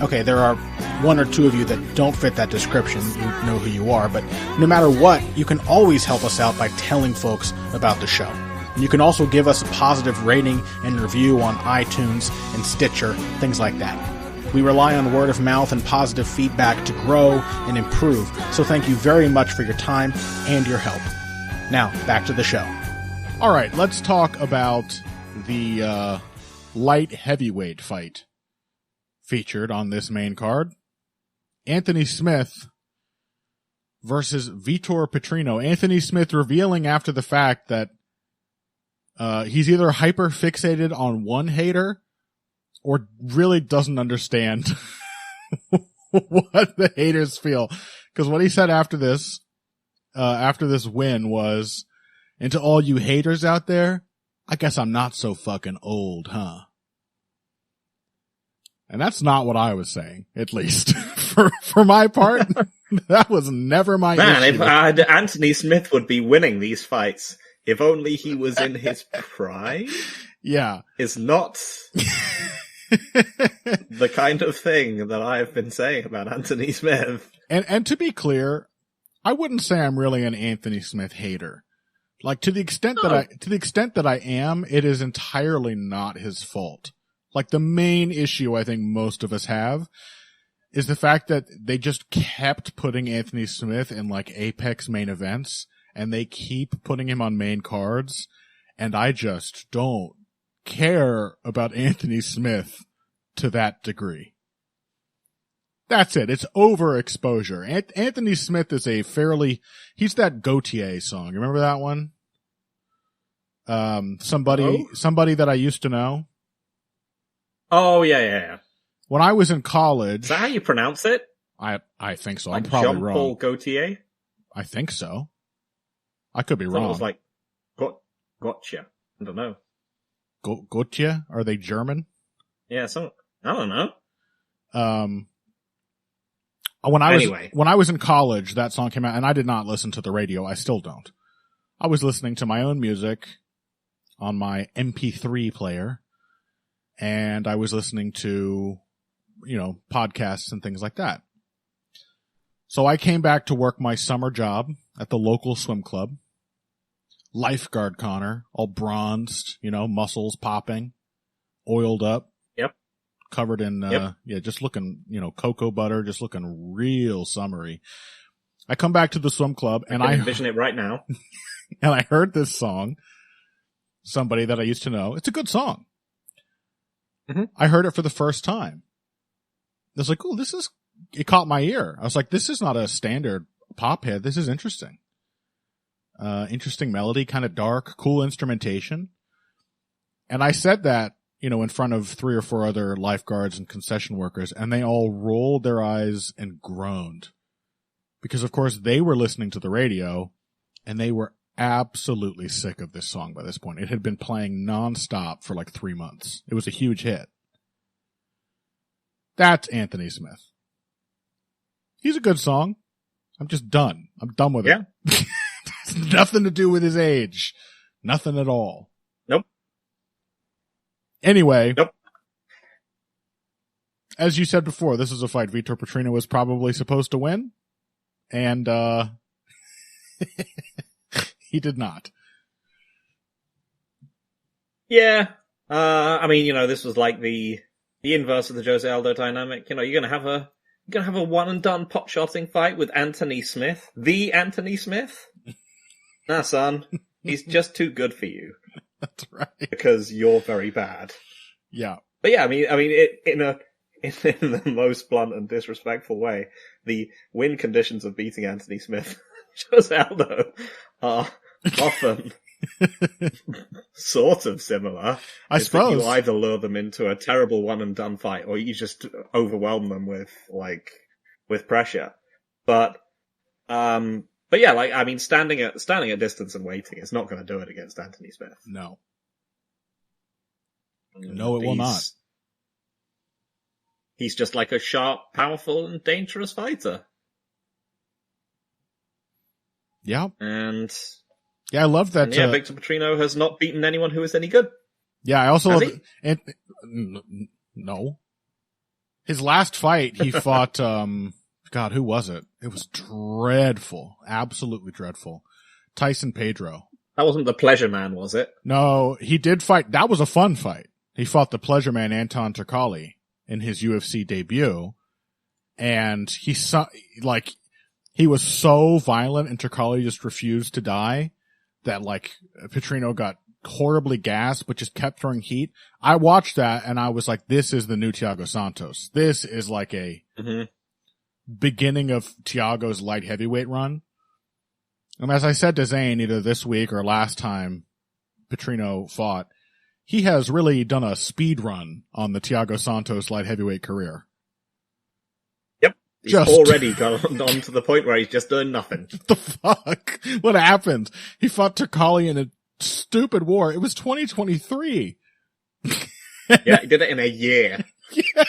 Okay, there are 1 or 2 of you that don't fit that description. You know who you are, but no matter what, you can always help us out by telling folks about the show. You can also give us a positive rating and review on iTunes and Stitcher, things like that. We rely on word of mouth and positive feedback to grow and improve, so thank you very much for your time and your help. Now, back to the show. All right, let's talk about the light heavyweight fight featured on this main card. Anthony Smith versus Vitor Petrino. Anthony Smith revealing after the fact that he's either hyper fixated on one hater or really doesn't understand what the haters feel. Because what he said after this win was, and to all you haters out there, I guess I'm not so fucking old, huh? And that's not what I was saying, at least. For my part, that was never my issue. Man, if Anthony Smith would be winning these fights, if only he was in his prime. Yeah. Is not the kind of thing that I've been saying about Anthony Smith. And to be clear, I wouldn't say I'm really an Anthony Smith hater. Like to the extent that I am, it is entirely not his fault. Like the main issue I think most of us have is the fact that they just kept putting Anthony Smith in like Apex main events and they keep putting him on main cards. And I just don't care about Anthony Smith to that degree. That's it. It's overexposure. Anthony Smith is he's that Gautier song. Remember that one? Somebody that I used to know. Oh, yeah. When I was in college. Is that how you pronounce it? I think so. Like I'm probably Jean-Paul wrong. Gaultier? I think so. I could be It wrong. was like, gotcha. I don't know. Gautier? Are they German? Yeah, I don't know. When I was in college, that song came out, and I did not listen to the radio. I still don't. I was listening to my own music on my MP3 player, and I was listening to, podcasts and things like that. So I came back to work my summer job at the local swim club. Lifeguard Connor, all bronzed, muscles popping, oiled up. Yep. Covered in, just looking, cocoa butter, just looking real summery. I come back to the swim club and I envision it right now. And I heard this song, somebody that I used to know. It's a good song. Mm-hmm. I heard it for the first time. I was like, oh, it caught my ear. I was like, this is not a standard pop hit. This is interesting. Interesting melody, kind of dark, cool instrumentation. And I said that, in front of 3 or 4 other lifeguards and concession workers, and they all rolled their eyes and groaned. Because, of course, they were listening to the radio, and they were absolutely sick of this song by this point. It had been playing nonstop for like 3 months. It was a huge hit. That's Anthony Smith. He's a good song. I'm just done. I'm done with it. It's nothing to do with his age. Nothing at all. Nope. Anyway. Nope. As you said before, this is a fight Pereira-Potieria was probably supposed to win. And, he did not. Yeah. This was like the inverse of the Jose Aldo dynamic. You're gonna have a one and done pot shotting fight with Anthony Smith. The Anthony Smith? Nah, son. He's just too good for you. That's right. Because you're very bad. Yeah. But yeah, in the most blunt and disrespectful way, the win conditions of beating Anthony Smith, Jose Aldo, are often sort of similar. I suppose. You either lure them into a terrible one and done fight, or you just overwhelm them with pressure. But yeah, standing at distance and waiting is not going to do it against Anthony Smith. No. No, it will not. He's just like a sharp, powerful, and dangerous fighter. Yeah. And I love that. Pereira-Potieria has not beaten anyone who is any good. Yeah, I also love no. His last fight, he fought, God, who was it? It was dreadful. Absolutely dreadful. Tyson Pedro. That wasn't the Pleasure Man, was it? No, he did fight. That was a fun fight. He fought the Pleasure Man, Anton Turkalj, in his UFC debut. And he was so violent and Turkalj just refused to die that Petrino got horribly gassed, but just kept throwing heat. I watched that and I was like, this is the new Thiago Santos. This is like a beginning of Thiago's light heavyweight run. And as I said to Zane, either this week or last time Petrino fought, he has really done a speed run on the Thiago Santos light heavyweight career. Yep. He's already gone on to the point where he's just doing nothing. What the fuck? What happened? He fought Turkalj in a stupid war. It was 2023. Yeah, he did it in a year. Yeah.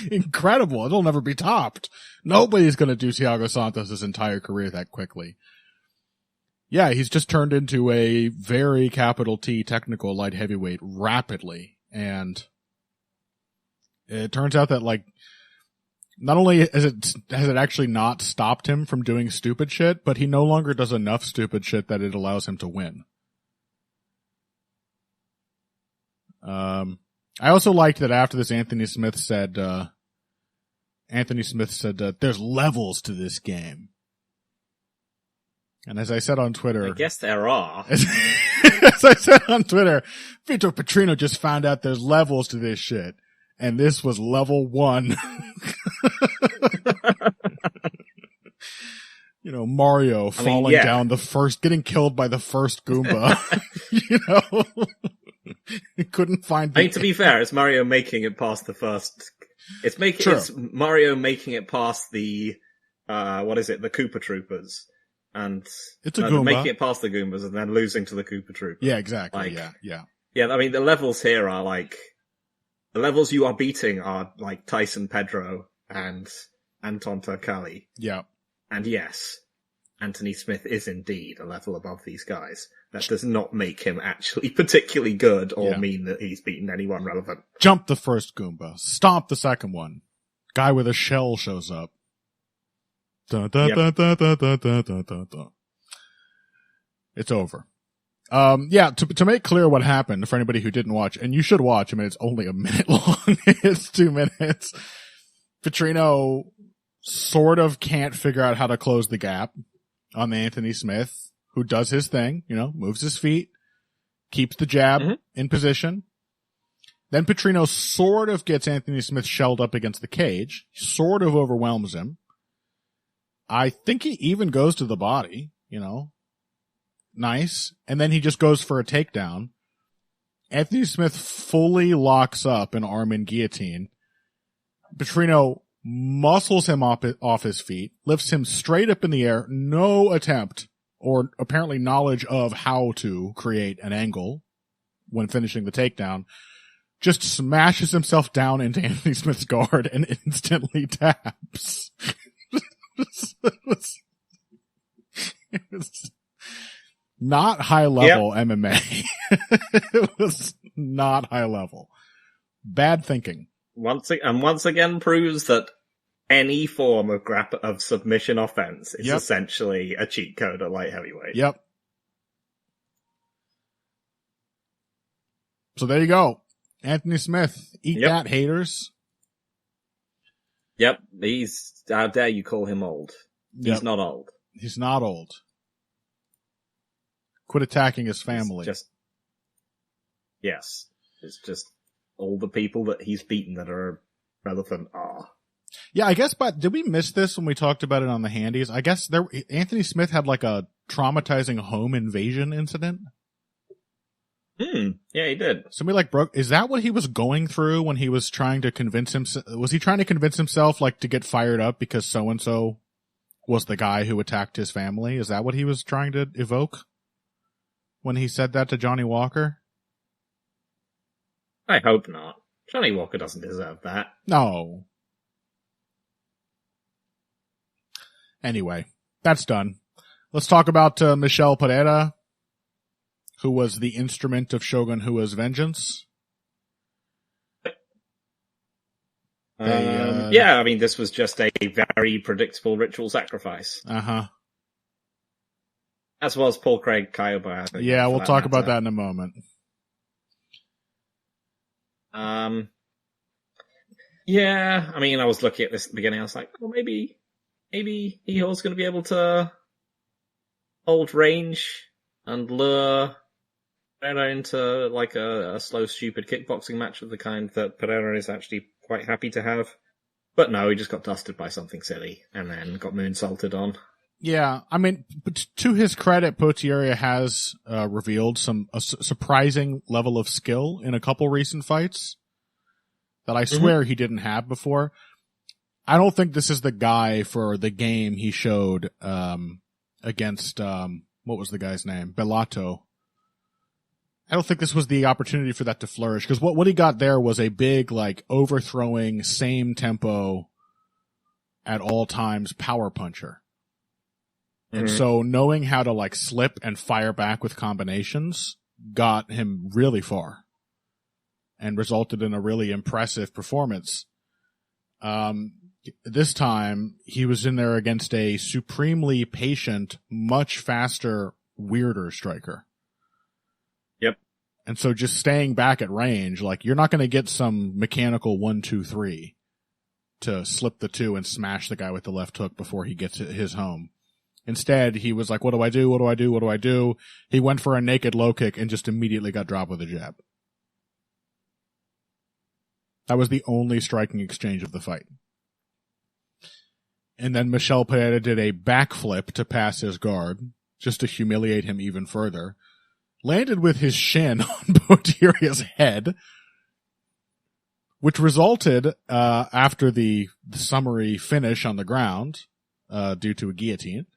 Incredible. It'll never be topped. Nobody's going to do Thiago Santos' entire career that quickly. Yeah, he's just turned into a very capital T technical light heavyweight rapidly. And it turns out that not only has it actually not stopped him from doing stupid shit, but he no longer does enough stupid shit that it allows him to win. I also liked that after this, Anthony Smith said, there's levels to this game. And as I said on Twitter, I guess there are. As I said on Twitter, Pereira-Potieria just found out there's levels to this shit. And this was level 1. You know, Mario falling down getting killed by the first Goomba. You know, he couldn't find. To be fair, it's Mario making it past the first. It's Mario making it past the what is it? The Koopa Troopers, and it's a Goomba making it past the Goombas and then losing to the Koopa Troopers. Yeah, exactly. Like, yeah. I mean, the levels here are like the levels you are beating are like Tyson Pedro and Anton Turkali. Yeah. And yes, Anthony Smith is indeed a level above these guys. That does not make him actually particularly good or mean that he's beaten anyone relevant. Jump the first Goomba. Stomp the second one. Guy with a shell shows up. Da, da, da, da, da, da, da, da, da. It's over. To make clear what happened for anybody who didn't watch, and you should watch, I mean, it's only a minute long. It's 2 minutes. Petrino sort of can't figure out how to close the gap on the Anthony Smith, who does his thing, you know, moves his feet, keeps the jab in position. Then Petrino sort of gets Anthony Smith shelled up against the cage, sort of overwhelms him. I think he even goes to the body, you know. Nice. And then he just goes for a takedown. Anthony Smith fully locks up an arm in guillotine. Petrino muscles him off his feet, lifts him straight up in the air, no attempt or apparently knowledge of how to create an angle when finishing the takedown, just smashes himself down into Anthony Smith's guard and instantly taps. It was not high level MMA. It was not high level. Bad thinking. Once again proves that any form of submission offense is essentially a cheat code at light heavyweight. Yep. So there you go. Anthony Smith. Eat that, haters. Yep. How dare you call him old? He's not old. He's not old. Quit attacking his family. It's just all the people that he's beaten that are relevant are. Yeah, I guess, but did we miss this when we talked about it on the handies? I guess Anthony Smith had like a traumatizing home invasion incident. Yeah, he did. Somebody is that what he was going through when he was trying to convince himself? Was he trying to convince himself like to get fired up because so-and-so was the guy who attacked his family? Is that what he was trying to evoke when he said that to Johnny Walker? I hope not. Johnny Walker doesn't deserve that. No. Anyway, that's done. Let's talk about Michel Pereira, who was the instrument of Shogun Hua's vengeance. Yeah, I mean, this was just a very predictable ritual sacrifice. Uh-huh. As well as Paul Craig Kyoba. Yeah, we'll talk about that in a moment. Yeah, I mean, I was looking at this at the beginning, I was like, well, maybe Ihor's going to be able to hold range and lure Pereira into like a slow, stupid kickboxing match of the kind that Pereira is actually quite happy to have. But no, he just got dusted by something silly and then got moonsaulted on. Yeah, I mean, but to his credit, Potieria has revealed a surprising level of skill in a couple recent fights that I swear he didn't have before. I don't think this is the guy for the game he showed against what was the guy's name? Bellato. I don't think this was the opportunity for that to flourish, because what he got there was a big, like, overthrowing, same tempo at all times power puncher. And so knowing how to like slip and fire back with combinations got him really far and resulted in a really impressive performance. This time he was in there against a supremely patient, much faster, weirder striker. Yep. And so just staying back at range, like you're not going to get some mechanical 1-2-3 to slip the 2 and smash the guy with the left hook before he gets his home. Instead, he was like, what do I do? What do I do? What do I do? He went for a naked low kick and just immediately got dropped with a jab. That was the only striking exchange of the fight. And then Michel Pereira did a backflip to pass his guard, just to humiliate him even further. Landed with his shin on Potieria's head, which resulted, after the summary finish on the ground, due to a guillotine,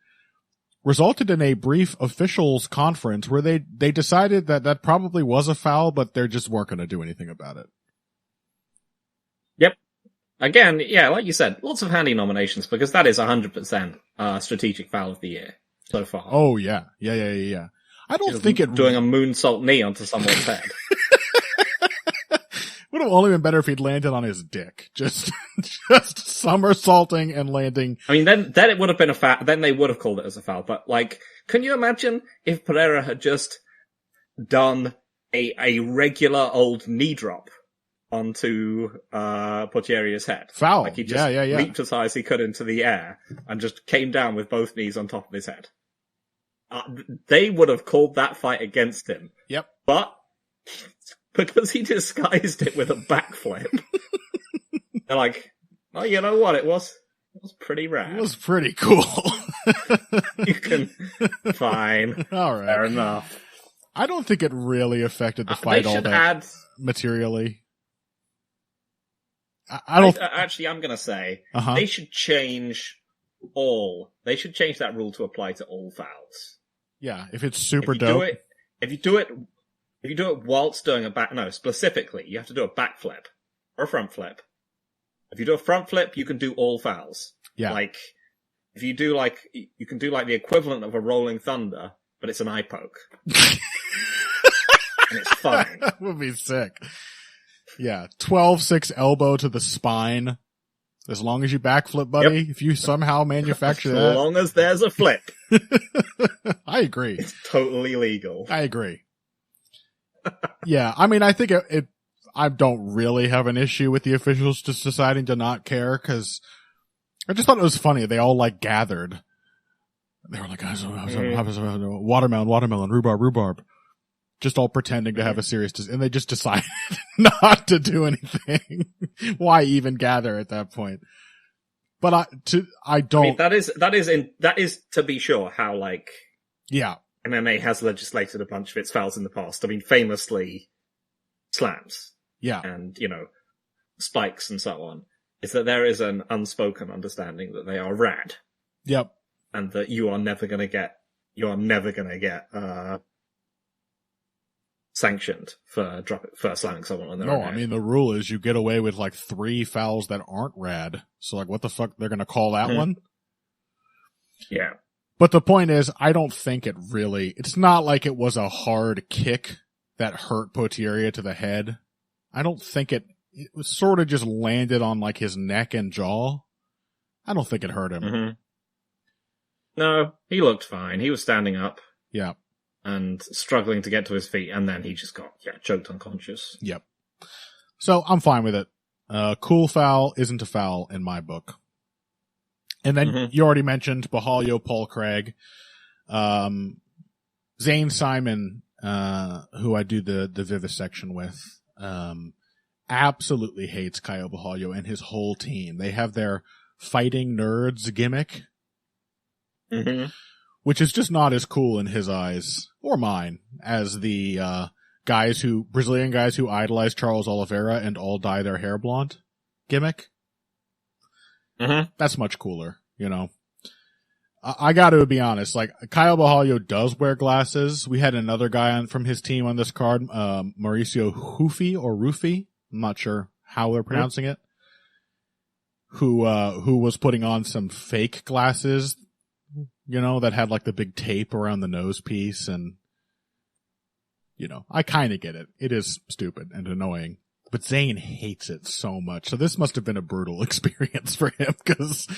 resulted in a brief officials conference where they decided that probably was a foul, but they just weren't going to do anything about it. Yep. Again, yeah, like you said, lots of handy nominations because that is 100% strategic foul of the year so far. Oh, yeah. Yeah. I don't think it... Doing a moonsault knee onto someone's head. Would have only been better if he'd landed on his dick. Just somersaulting and landing. I mean, then it would have been a foul. Then they would have called it as a foul. But, like, can you imagine if Pereira had just done a regular old knee drop onto Potieria's head? Foul. Like, he just leaped as high as he could into the air and just came down with both knees on top of his head. They would have called that fight against him. Yep. But because he disguised it with a backflip, they're like, oh, you know what? It was pretty rad. It was pretty cool. You can, fine. All right. Fair enough. I don't think it really affected the fight all that materially. I don't. Actually, I'm gonna say they should change that rule to apply to all fouls. Yeah, if it's super dope. If you do it whilst doing specifically, you have to do a back flip or a front flip. If you do a front flip, you can do all fouls. Yeah. Like, if you do you can do the equivalent of a rolling thunder, but it's an eye poke. And it's fine. That would be sick. Yeah. 12-6 elbow to the spine. As long as you backflip, buddy. Yep. If you somehow manufacture that. As long as there's a flip. I agree. It's totally legal. I agree. Yeah, I mean, I think I don't really have an issue with the officials just deciding to not care, because I just thought it was funny. They all, gathered. They were like, watermelon, rhubarb. Just all pretending to have a serious, and they just decided not to do anything. Why even gather at that point? But I don't. I mean, that is to be sure how yeah, MMA has legislated a bunch of its fouls in the past. I mean, famously, slams. Yeah, and spikes and so on. Is that there is an unspoken understanding that they are rad. Yep, and that you are never going to get sanctioned for slamming someone on their own. No, I mean, the rule is you get away with 3 fouls that aren't rad. So what the fuck, they're going to call that one? Yeah. But the point is, I don't think it's not like it was a hard kick that hurt Potieria to the head. I don't think it was sort of just landed on his neck and jaw. I don't think it hurt him. Mm-hmm. No, he looked fine. He was standing up. Yeah. And struggling to get to his feet, and then he just got, choked unconscious. Yep. So, I'm fine with it. Cool foul isn't a foul in my book. And then, you already mentioned Borralho, Paul Craig. Zane Simon, who I do the vivisection with, absolutely hates Caio Borralho and his whole team. They have their fighting nerds gimmick. Mm-hmm. Which is just not as cool in his eyes, or mine, as the Brazilian guys who idolize Charles Oliveira and all dye their hair blonde gimmick. Mm-hmm. That's much cooler, I gotta be honest, Caio Borralho does wear glasses. We had another guy from his team on this card, Mauricio Rufi, I'm not sure how they're pronouncing it, who was putting on some fake glasses, that had the big tape around the nose piece, and, I kinda get it. It is stupid and annoying, but Zane hates it so much. So this must have been a brutal experience for him, because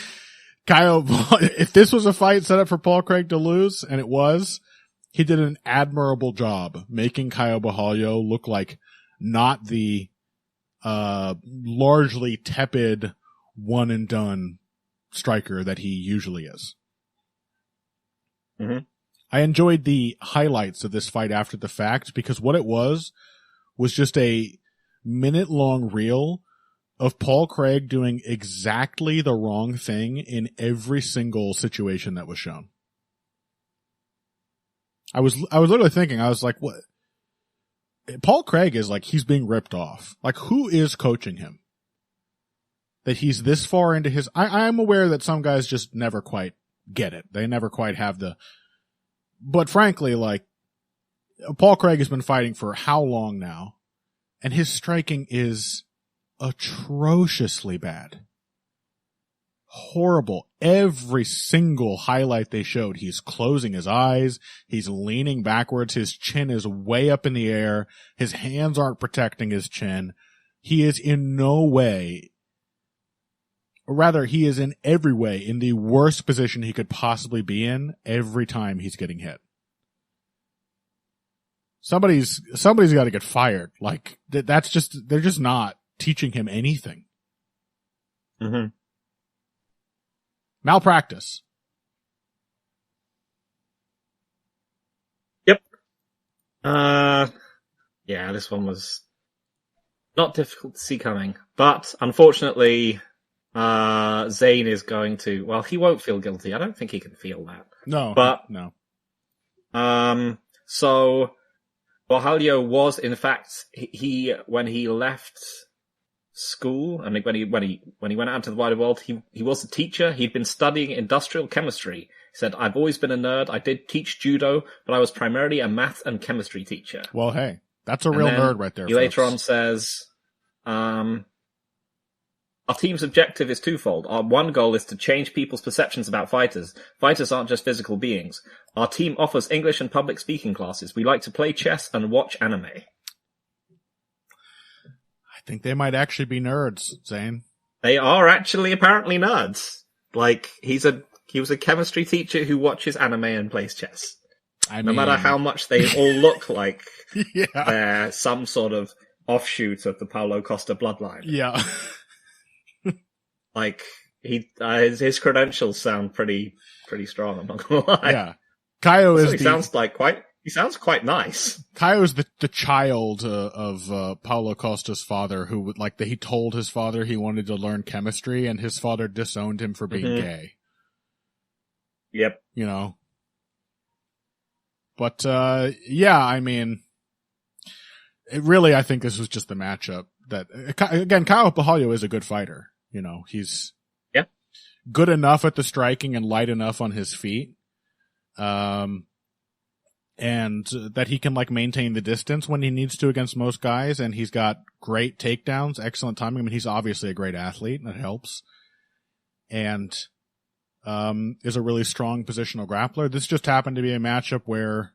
if this was a fight set up for Paul Craig to lose, and it was, he did an admirable job making Caio Borralho look like not the, largely tepid one and done striker that he usually is. Mm-hmm. I enjoyed the highlights of this fight after the fact, because what it was just a minute-long reel of Paul Craig doing exactly the wrong thing in every single situation that was shown. I was literally thinking, I was like, what? Paul Craig is like, he's being ripped off. Like, who is coaching him? That he's this far into his, I'm aware that some guys just never quite get it. They never quite have but frankly, like, Paul Craig has been fighting for how long now? And his striking is atrociously bad. Horrible. Every single highlight they showed, he's closing his eyes, he's leaning backwards, his chin is way up in the air, his hands aren't protecting his chin. He is in no way, or rather, he is in every way in the worst position he could possibly be in every time he's getting hit. Somebody's got to get fired. Like, they're just not teaching him anything. Mm-hmm. Malpractice. Yep. Yeah, this one was not difficult to see coming, but unfortunately, Zane is going to, well, he won't feel guilty. I don't think he can feel that. No. But, no. So, Borralho was, in fact, he when he left school, and when he went out into the wider world, he was a teacher. He'd been studying industrial chemistry. He said, "I've always been a nerd. I did teach judo, but I was primarily a math and chemistry teacher." Well, hey, that's a real nerd right there. He later on says, "Our team's objective is twofold. Our one goal is to change people's perceptions about fighters. Fighters aren't just physical beings. Our team offers English and public speaking classes. We like to play chess and watch anime." I think they might actually be nerds, Zane. They are actually apparently nerds. Like, he was a chemistry teacher who watches anime and plays chess. No matter how much they all look like they're some sort of offshoot of the Paulo Costa bloodline. Yeah. Like, his credentials sound pretty strong, I'm not gonna lie. Yeah. Kaio is he sounds quite nice. Kaio is the child of Paulo Costa's father, who would he told his father he wanted to learn chemistry, and his father disowned him for being gay. Yep. You know. But yeah, I mean, I think this was just the matchup that again, Caio Borralho is a good fighter. You know, he's good enough at the striking and light enough on his feet. And that he can maintain the distance when he needs to against most guys, and he's got great takedowns, excellent timing. I mean, he's obviously a great athlete, and that helps. And is a really strong positional grappler. This just happened to be a matchup where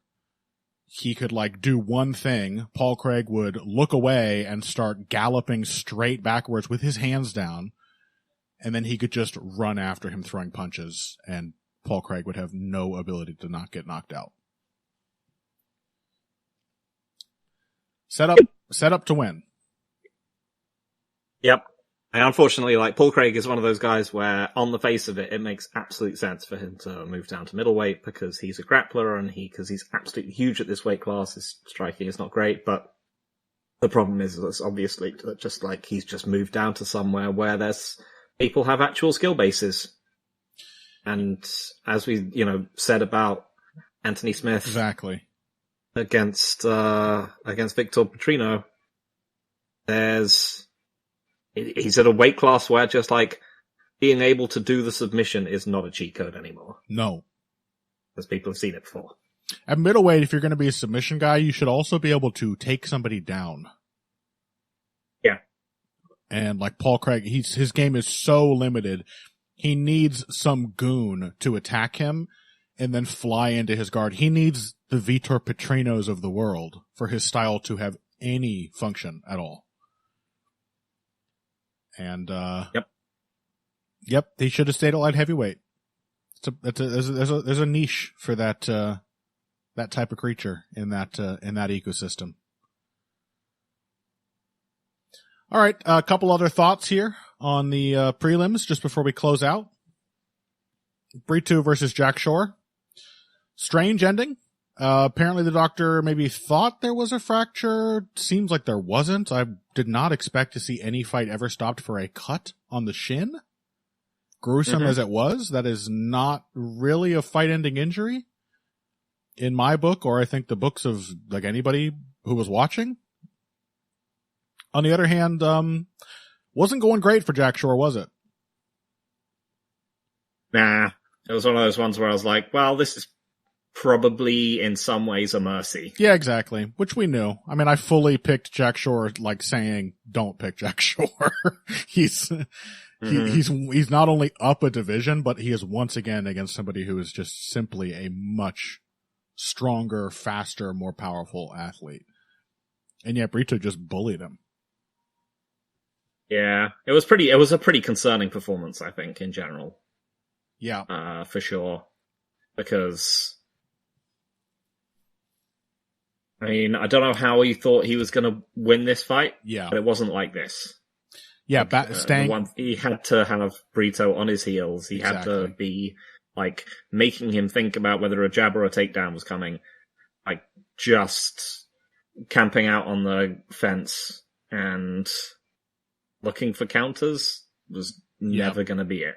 he could do one thing. Paul Craig would look away and start galloping straight backwards with his hands down, and then he could just run after him throwing punches, and Paul Craig would have no ability to not get knocked out. Set up to win. Yep. And unfortunately, Paul Craig is one of those guys where, on the face of it, it makes absolute sense for him to move down to middleweight because he's a grappler and because he's absolutely huge at this weight class. His striking is not great, but the problem is obviously that he's just moved down to somewhere where there's people have actual skill bases. And as we, said about Anthony Smith. Exactly. Against Victor-Petrino, he's at a weight class where just being able to do the submission is not a cheat code anymore. No. Because people have seen it before. At middleweight, if you're going to be a submission guy, you should also be able to take somebody down. Yeah. And Paul Craig, his game is so limited, he needs some goon to attack him and then fly into his guard. He needs the Victor-Petrinos of the world for his style to have any function at all. And, Yep, he should have stayed at light heavyweight. There's a niche for that type of creature in that ecosystem. All right, a couple other thoughts here on the prelims just before we close out. Brito versus Jack Shore. Strange ending. Apparently the doctor maybe thought there was a fracture. Seems like there wasn't. I did not expect to see any fight ever stopped for a cut on the shin. Gruesome as it was, that is not really a fight-ending injury in my book, or I think the books of like anybody who was watching. On the other hand, wasn't going great for Jack Shore, was it? Nah, it was one of those ones where I was like, well, this is probably in some ways a mercy. Yeah, exactly. Which we knew. I mean, I fully picked Jack Shore, like saying, don't pick Jack Shore. He's not only up a division, but he is once again against somebody who is just simply a much stronger, faster, more powerful athlete. And yet Brito just bullied him. Yeah, it was a pretty concerning performance, I think, in general. Yeah. For sure. Because, I mean, I don't know how he thought he was going to win this fight. Yeah. But it wasn't like this. Yeah, he had to have Brito on his heels. He had to be, like, making him think about whether a jab or a takedown was coming. Like, just camping out on the fence and looking for counters was never going to be it.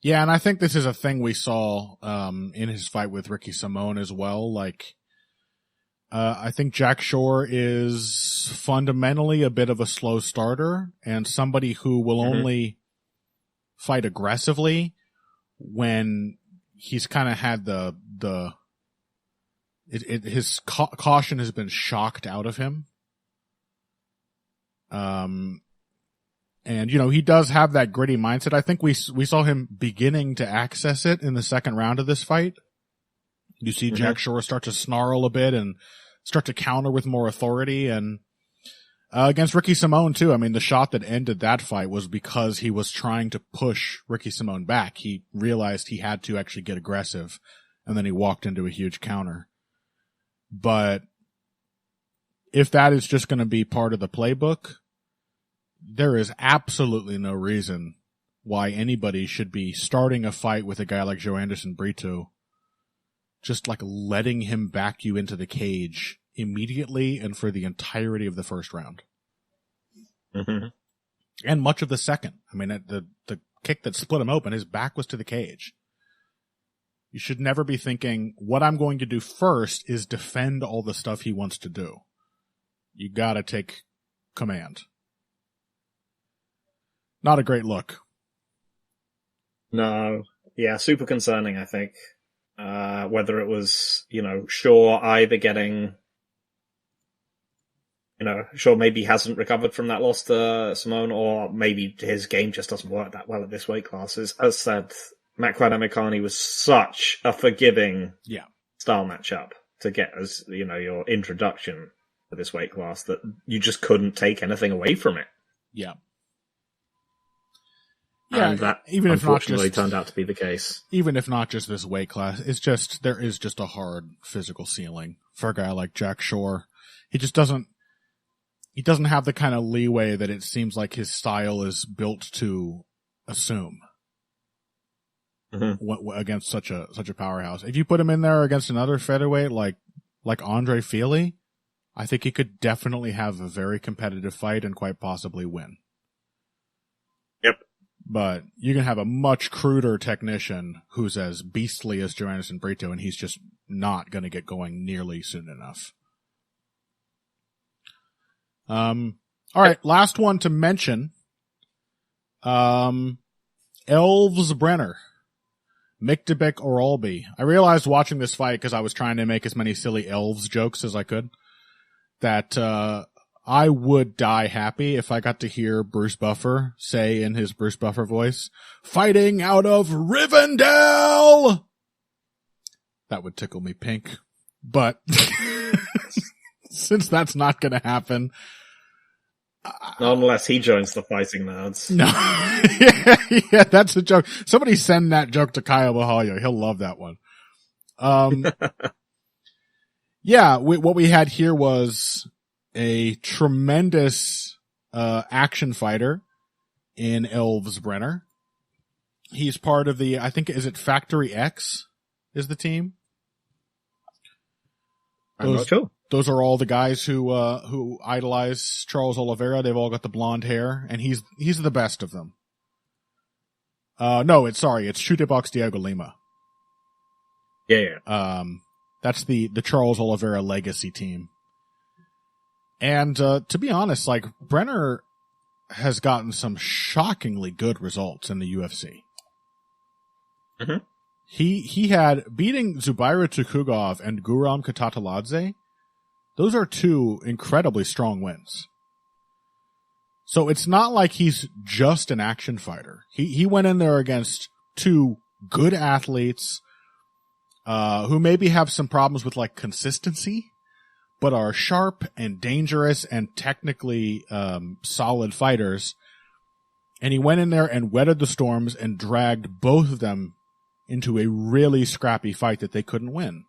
Yeah, and I think this is a thing we saw in his fight with Ricky Simón as well. Like, I think Jack Shore is fundamentally a bit of a slow starter and somebody who will only fight aggressively when he's kind of had his caution has been shocked out of him. And, you know, he does have that gritty mindset. I think we saw him beginning to access it in the second round of this fight. You see Jack Shore start to snarl a bit and start to counter with more authority. And against Ricky Simón, too. I mean, the shot that ended that fight was because he was trying to push Ricky Simón back. He realized he had to actually get aggressive, and then he walked into a huge counter. But if that is just going to be part of the playbook, there is absolutely no reason why anybody should be starting a fight with a guy like Joanderson Brito, just like letting him back you into the cage immediately and for the entirety of the first round. And much of the second. I mean, the kick that split him open, his back was to the cage. You should never be thinking, what I'm going to do first is defend all the stuff he wants to do. You gotta take command. Not a great look. No. Yeah, super concerning, I think. Whether it was, you know, Shaw either getting, you know, Shaw maybe hasn't recovered from that loss to Simón, or maybe his game just doesn't work that well at this weight class. As said, Makwan Amikani was such a forgiving style matchup to get as, you know, your introduction to this weight class that you just couldn't take anything away from it. Yeah. And that even unfortunately if not turned out to be the case. Even if not just this weight class, it's just, there is just a hard physical ceiling for a guy like Jack Shore. He doesn't have the kind of leeway that it seems like his style is built to assume against such a powerhouse. If you put him in there against another featherweight like Andre Fili, I think he could definitely have a very competitive fight and quite possibly win. Yep. But you can have a much cruder technician who's as beastly as Joanderson Brito, and he's just not going to get going nearly soon enough. All right, last one to mention. Elves Brenner. Mikdebek Orolbai. I realized watching this fight, because I was trying to make as many silly elves jokes as I could, that I would die happy if I got to hear Bruce Buffer say in his Bruce Buffer voice, "Fighting out of Rivendell!" That would tickle me pink. But since that's not going to happen... Not unless he joins the fighting nerds. No. yeah, that's a joke. Somebody send that joke to Kyle Bahalia. He'll love that one. Yeah, what we had here was a tremendous action fighter in Elves Brenner. He's part of the, I think, is it Factory X is the team? I'm not sure. Those are all the guys who idolize Charles Oliveira. They've all got the blonde hair, and he's the best of them. No, it's Chutebox Diego Lima. Yeah. That's the Charles Oliveira legacy team. And to be honest, like, Brener has gotten some shockingly good results in the UFC. Mm-hmm. He had beating Zubaira Tukhugov and Guram Kutateladze. Those are two incredibly strong wins. So it's not like he's just an action fighter. He went in there against two good athletes, who maybe have some problems with like consistency, but are sharp and dangerous and technically, solid fighters. And he went in there and weathered the storms and dragged both of them into a really scrappy fight that they couldn't win.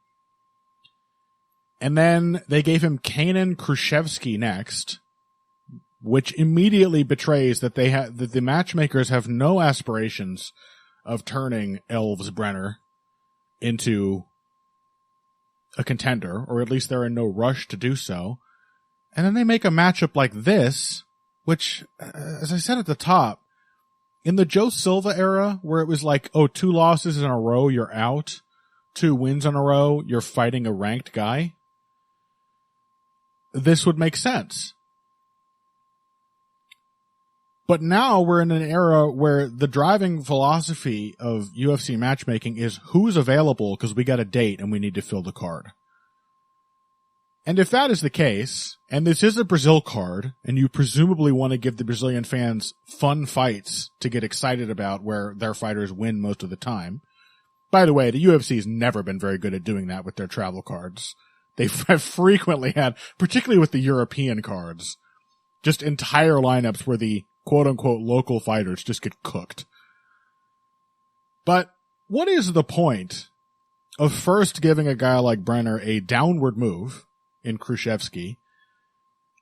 And then they gave him Kanan Khrushchevsky next, which immediately betrays that that the matchmakers have no aspirations of turning Elves Brener into a contender, or at least they're in no rush to do so. And then they make a matchup like this, which, as I said at the top, in the Joe Silva era, where it was like, 2 losses in a row, you're out. 2 wins in a row, you're fighting a ranked guy. This would make sense. But now we're in an era where the driving philosophy of UFC matchmaking is who's available because we got a date and we need to fill the card. And if that is the case, and this is a Brazil card, and you presumably want to give the Brazilian fans fun fights to get excited about where their fighters win most of the time. By the way, the UFC has never been very good at doing that with their travel cards. They have frequently had, particularly with the European cards, just entire lineups where the quote-unquote local fighters just get cooked. But what is the point of first giving a guy like Brener a downward move in Khrushchevsky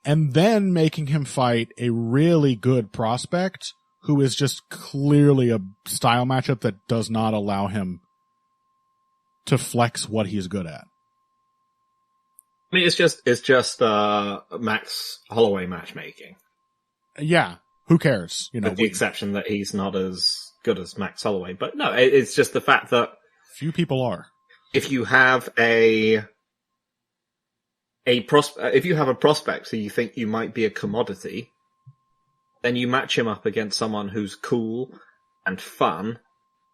and then making him fight a really good prospect who is just clearly a style matchup that does not allow him to flex what he's good at? I mean, it's just Max Holloway matchmaking. Yeah, who cares? With the exception that he's not as good as Max Holloway. But no, it's just the fact that few people are. If you have a prospect who you think you might be a commodity, then you match him up against someone who's cool and fun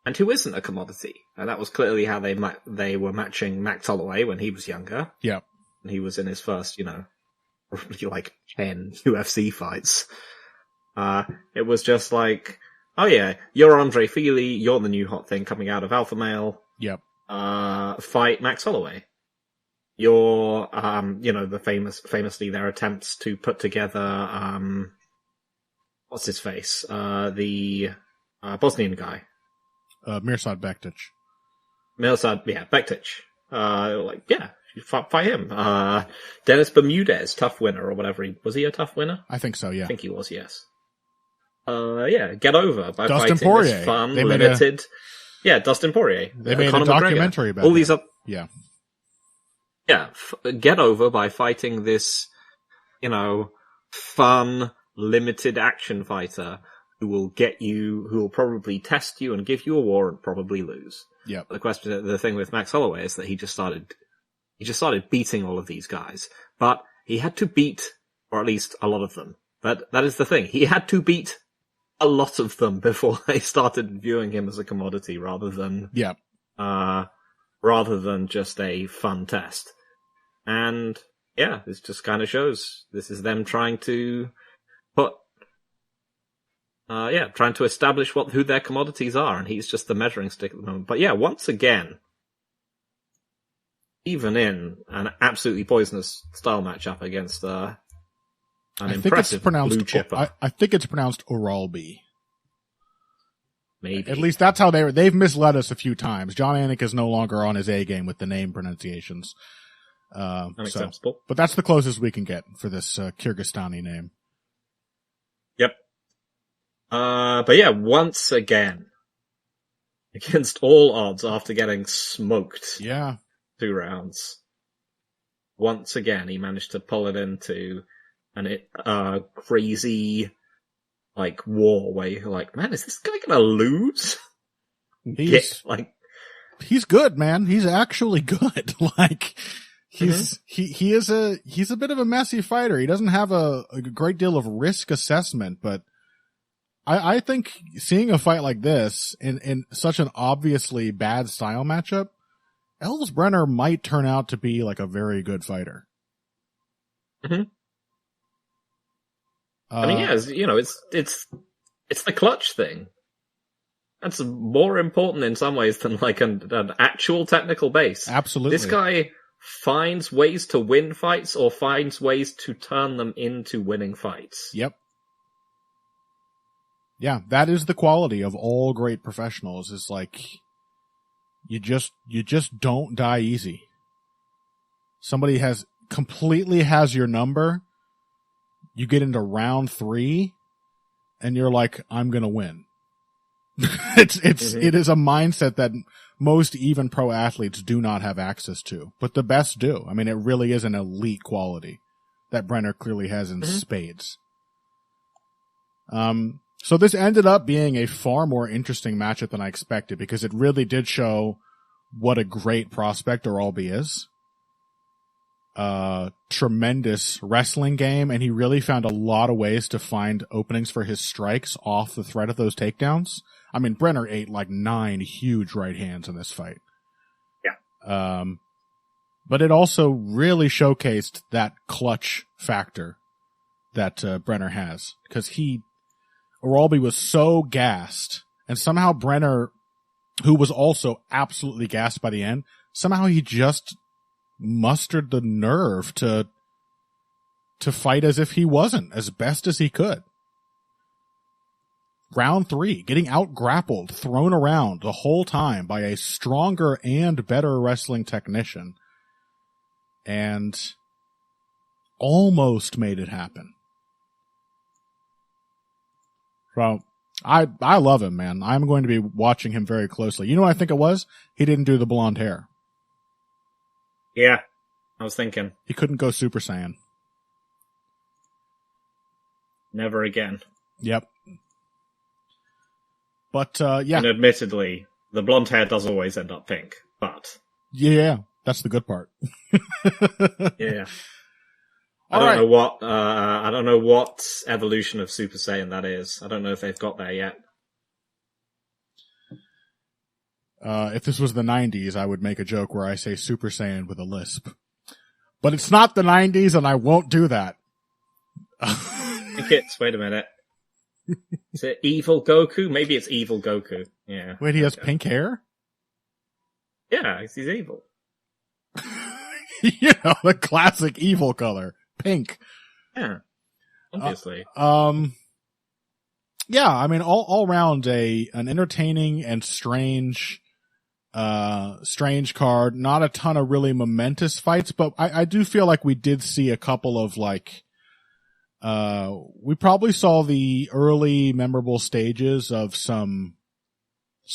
and who isn't a commodity. And that was clearly how they were matching Max Holloway when he was younger. Yeah. And he was in his first, probably like 10 UFC fights. It was just like, oh yeah, you're Andre Feely, you're the new hot thing coming out of Alpha Male. Yep. Fight Max Holloway. You're, famously their attempts to put together, what's his face? The Bosnian guy. Mirsad Bektic. Bektic. Fight him. Dennis Bermudez, tough winner or whatever. Was he a tough winner? I think so, yeah. I think he was, yes. Get over by Dustin fighting Poirier. this fun, limited. Dustin Poirier. They made a documentary about all these up. Yeah. Yeah, get over by fighting this, fun, limited action fighter who will probably test you and give you a war and probably lose. Yeah. The thing with Max Holloway is that he just started beating all of these guys, but he had to beat, or at least a lot of them. But that is the thing. He had to beat a lot of them before they started viewing him as a commodity rather than just a fun test. And yeah, this just kind of shows this is them trying to establish who their commodities are, and he's just the measuring stick at the moment. But yeah, once again, even in an absolutely poisonous style matchup against an impressive blue chipper. I think it's pronounced Orolbai. Maybe. At least that's how they've misled us a few times. John Anik is no longer on his A game with the name pronunciations. Unacceptable. But that's the closest we can get for this Kyrgyzstani name. Yep. But yeah, once again, against all odds after getting smoked. Yeah. 2 rounds. once again, he managed to pull it into an crazy, like, war where you're like, man, is this guy gonna lose? He's good, man. He's actually good. Like, he's a bit of a messy fighter. He doesn't have a great deal of risk assessment, but I think seeing a fight like this in such an obviously bad style matchup, Elves-Brener might turn out to be like a very good fighter. Mm-hmm. I mean, yeah, it's the clutch thing. That's more important in some ways than like an actual technical base. Absolutely. This guy finds ways to win fights or finds ways to turn them into winning fights. Yep. Yeah, that is the quality of all great professionals, is like, you just don't die easy. Somebody completely has your number. You get into round 3 and you're like, I'm gonna win. It is a mindset that most even pro athletes do not have access to, but the best do. I mean, it really is an elite quality that Brener clearly has in spades. So this ended up being a far more interesting matchup than I expected, because it really did show what a great prospect Orolbai is. Tremendous wrestling game, and he really found a lot of ways to find openings for his strikes off the threat of those takedowns. I mean, Brener ate like 9 huge right hands in this fight. Yeah. But it also really showcased that clutch factor that Brener has, because Orolbai was so gassed, and somehow Brener, who was also absolutely gassed by the end, somehow he just mustered the nerve to fight as if he wasn't, as best as he could. Round 3, getting out-grappled, thrown around the whole time by a stronger and better wrestling technician, and almost made it happen. So, I love him, man. I'm going to be watching him very closely. You know what I think it was? He didn't do the blonde hair. Yeah, I was thinking. He couldn't go Super Saiyan. Never again. Yep. But, yeah. And admittedly, the blonde hair does always end up pink, but... Yeah, that's the good part. Yeah. I don't know what evolution of Super Saiyan that is. I don't know if they've got there yet. If this was the 90s, I would make a joke where I say Super Saiyan with a lisp. But it's not the 90s, and I won't do that. Wait a minute. Is it Evil Goku? Maybe it's Evil Goku. Yeah. Wait, he has pink hair? Yeah, he's evil. You know, the classic evil color. Pink. Yeah. Obviously. Yeah, I mean, all around an entertaining and strange card. Not a ton of really momentous fights, but I do feel like we did see a couple of like, we probably saw the early memorable stages of some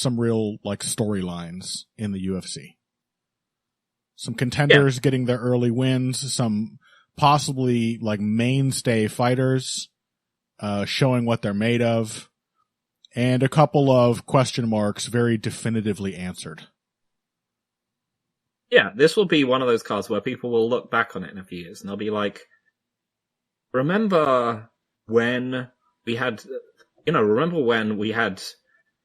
real like storylines in the UFC. Some contenders getting their early wins, some possibly like mainstay fighters showing what they're made of, and a couple of question marks very definitively answered. Yeah, this will be one of those cards where people will look back on it in a few years and they'll be like, remember when we had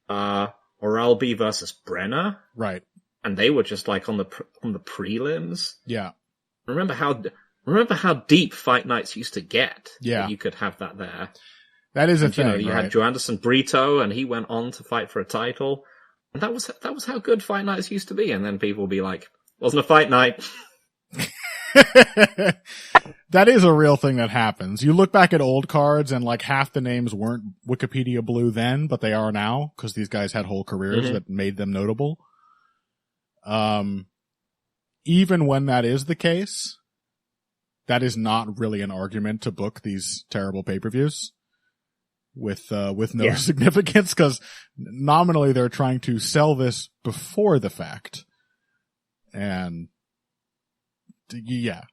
Orolbai versus Brener? Right. And they were just like on the prelims? Yeah. Remember how deep fight nights used to get? Yeah. That you could have that there. That is a thing, you right? had Joanderson Brito, and he went on to fight for a title. And that was how good fight nights used to be. And then people will be like, wasn't a fight night. That is a real thing that happens. You look back at old cards and like half the names weren't Wikipedia blue then, but they are now, because these guys had whole careers that made them notable. Even when that is the case, that is not really an argument to book these terrible pay-per-views with no significance, because nominally they're trying to sell this before the fact. And yeah,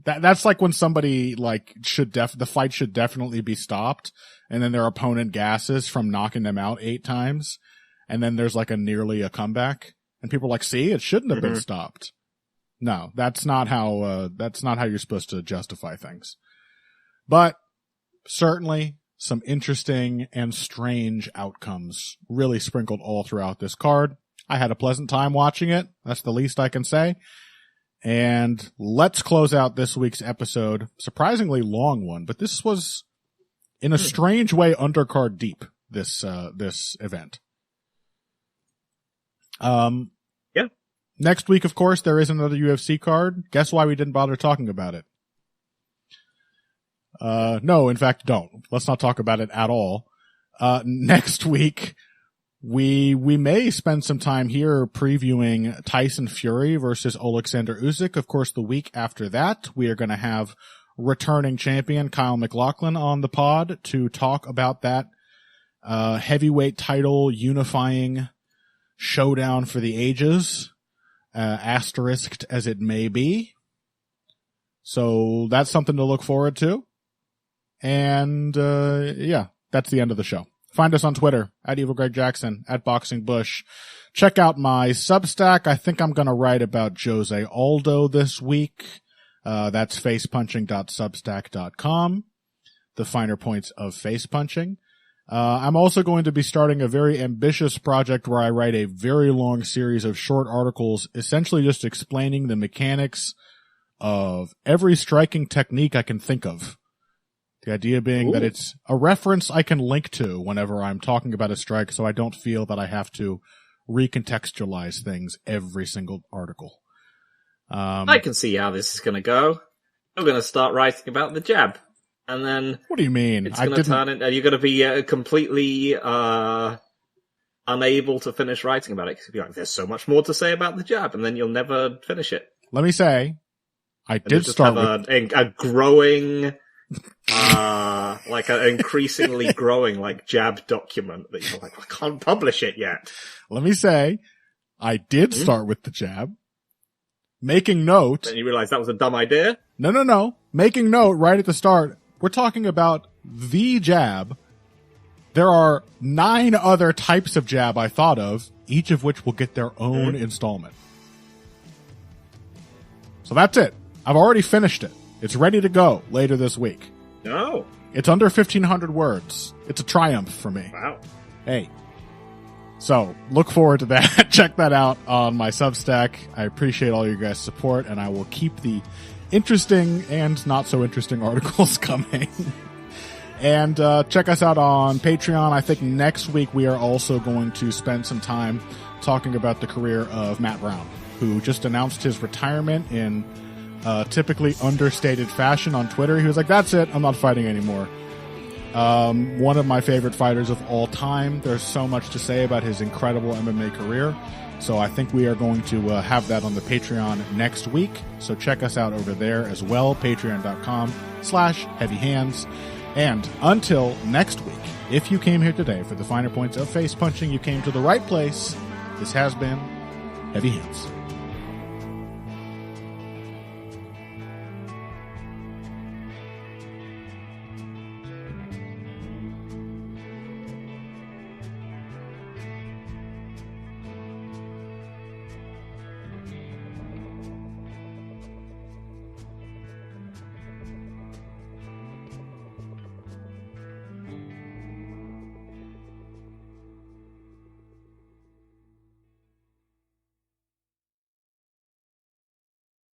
That's like when somebody like the fight should definitely be stopped, and then their opponent gasses from knocking them out 8 times, and then there's like nearly a comeback, and people are like, see, it shouldn't have been stopped. No, that's not how you're supposed to justify things. But certainly some interesting and strange outcomes really sprinkled all throughout this card. I had a pleasant time watching it. That's the least I can say. And let's close out this week's episode. Surprisingly long one, but this was in a strange way undercard deep, this event. Yeah. Next week, of course, there is another UFC card. Guess why we didn't bother talking about it? No, in fact, don't. Let's not talk about it at all. Next week, we may spend some time here previewing Tyson Fury versus Alexander Usyk. Of course, the week after that, we are going to have returning champion Kyle McLaughlin on the pod to talk about that heavyweight title unifying showdown for the ages, asterisked as it may be. So that's something to look forward to. And yeah, that's the end of the show. Find us on Twitter, at Evil Greg Jackson, at Boxing Bush. Check out my Substack. I think I'm going to write about Jose Aldo this week. That's facepunching.substack.com. The finer points of face punching. I'm also going to be starting a very ambitious project where I write a very long series of short articles, essentially just explaining the mechanics of every striking technique I can think of. The idea being that it's a reference I can link to whenever I'm talking about a strike, so I don't feel that I have to recontextualize things every single article. I can see how this is going to go. I'm going to start writing about the jab, and then what do you mean? It's going to turn into, you're going to be completely unable to finish writing about it because you'll be like, "There's so much more to say about the jab," and then you'll never finish it. Let me say, I did start with a growing. Like an increasingly growing like jab document that you're like, I can't publish it yet. Let me say, I did start with the jab, making note. Then you realize that was a dumb idea? No. Making note right at the start. We're talking about the jab. There are 9 other types of jab I thought of, each of which will get their own installment. So that's it. I've already finished it. It's ready to go later this week. No. It's under 1,500 words. It's a triumph for me. Wow. Hey. So, look forward to that. Check that out on my Substack. I appreciate all your guys' support, and I will keep the interesting and not so interesting articles coming. And check us out on Patreon. I think next week we are also going to spend some time talking about the career of Matt Brown, who just announced his retirement in typically understated fashion on Twitter. He was like, that's it, I'm not fighting anymore. One of my favorite fighters of all time. There's so much to say about his incredible MMA career. So I think we are going to have that on the Patreon next week. So check us out over there as well, patreon.com/heavyhands. And until next week, if you came here today for the finer points of face punching, you came to the right place. This has been Heavy Hands.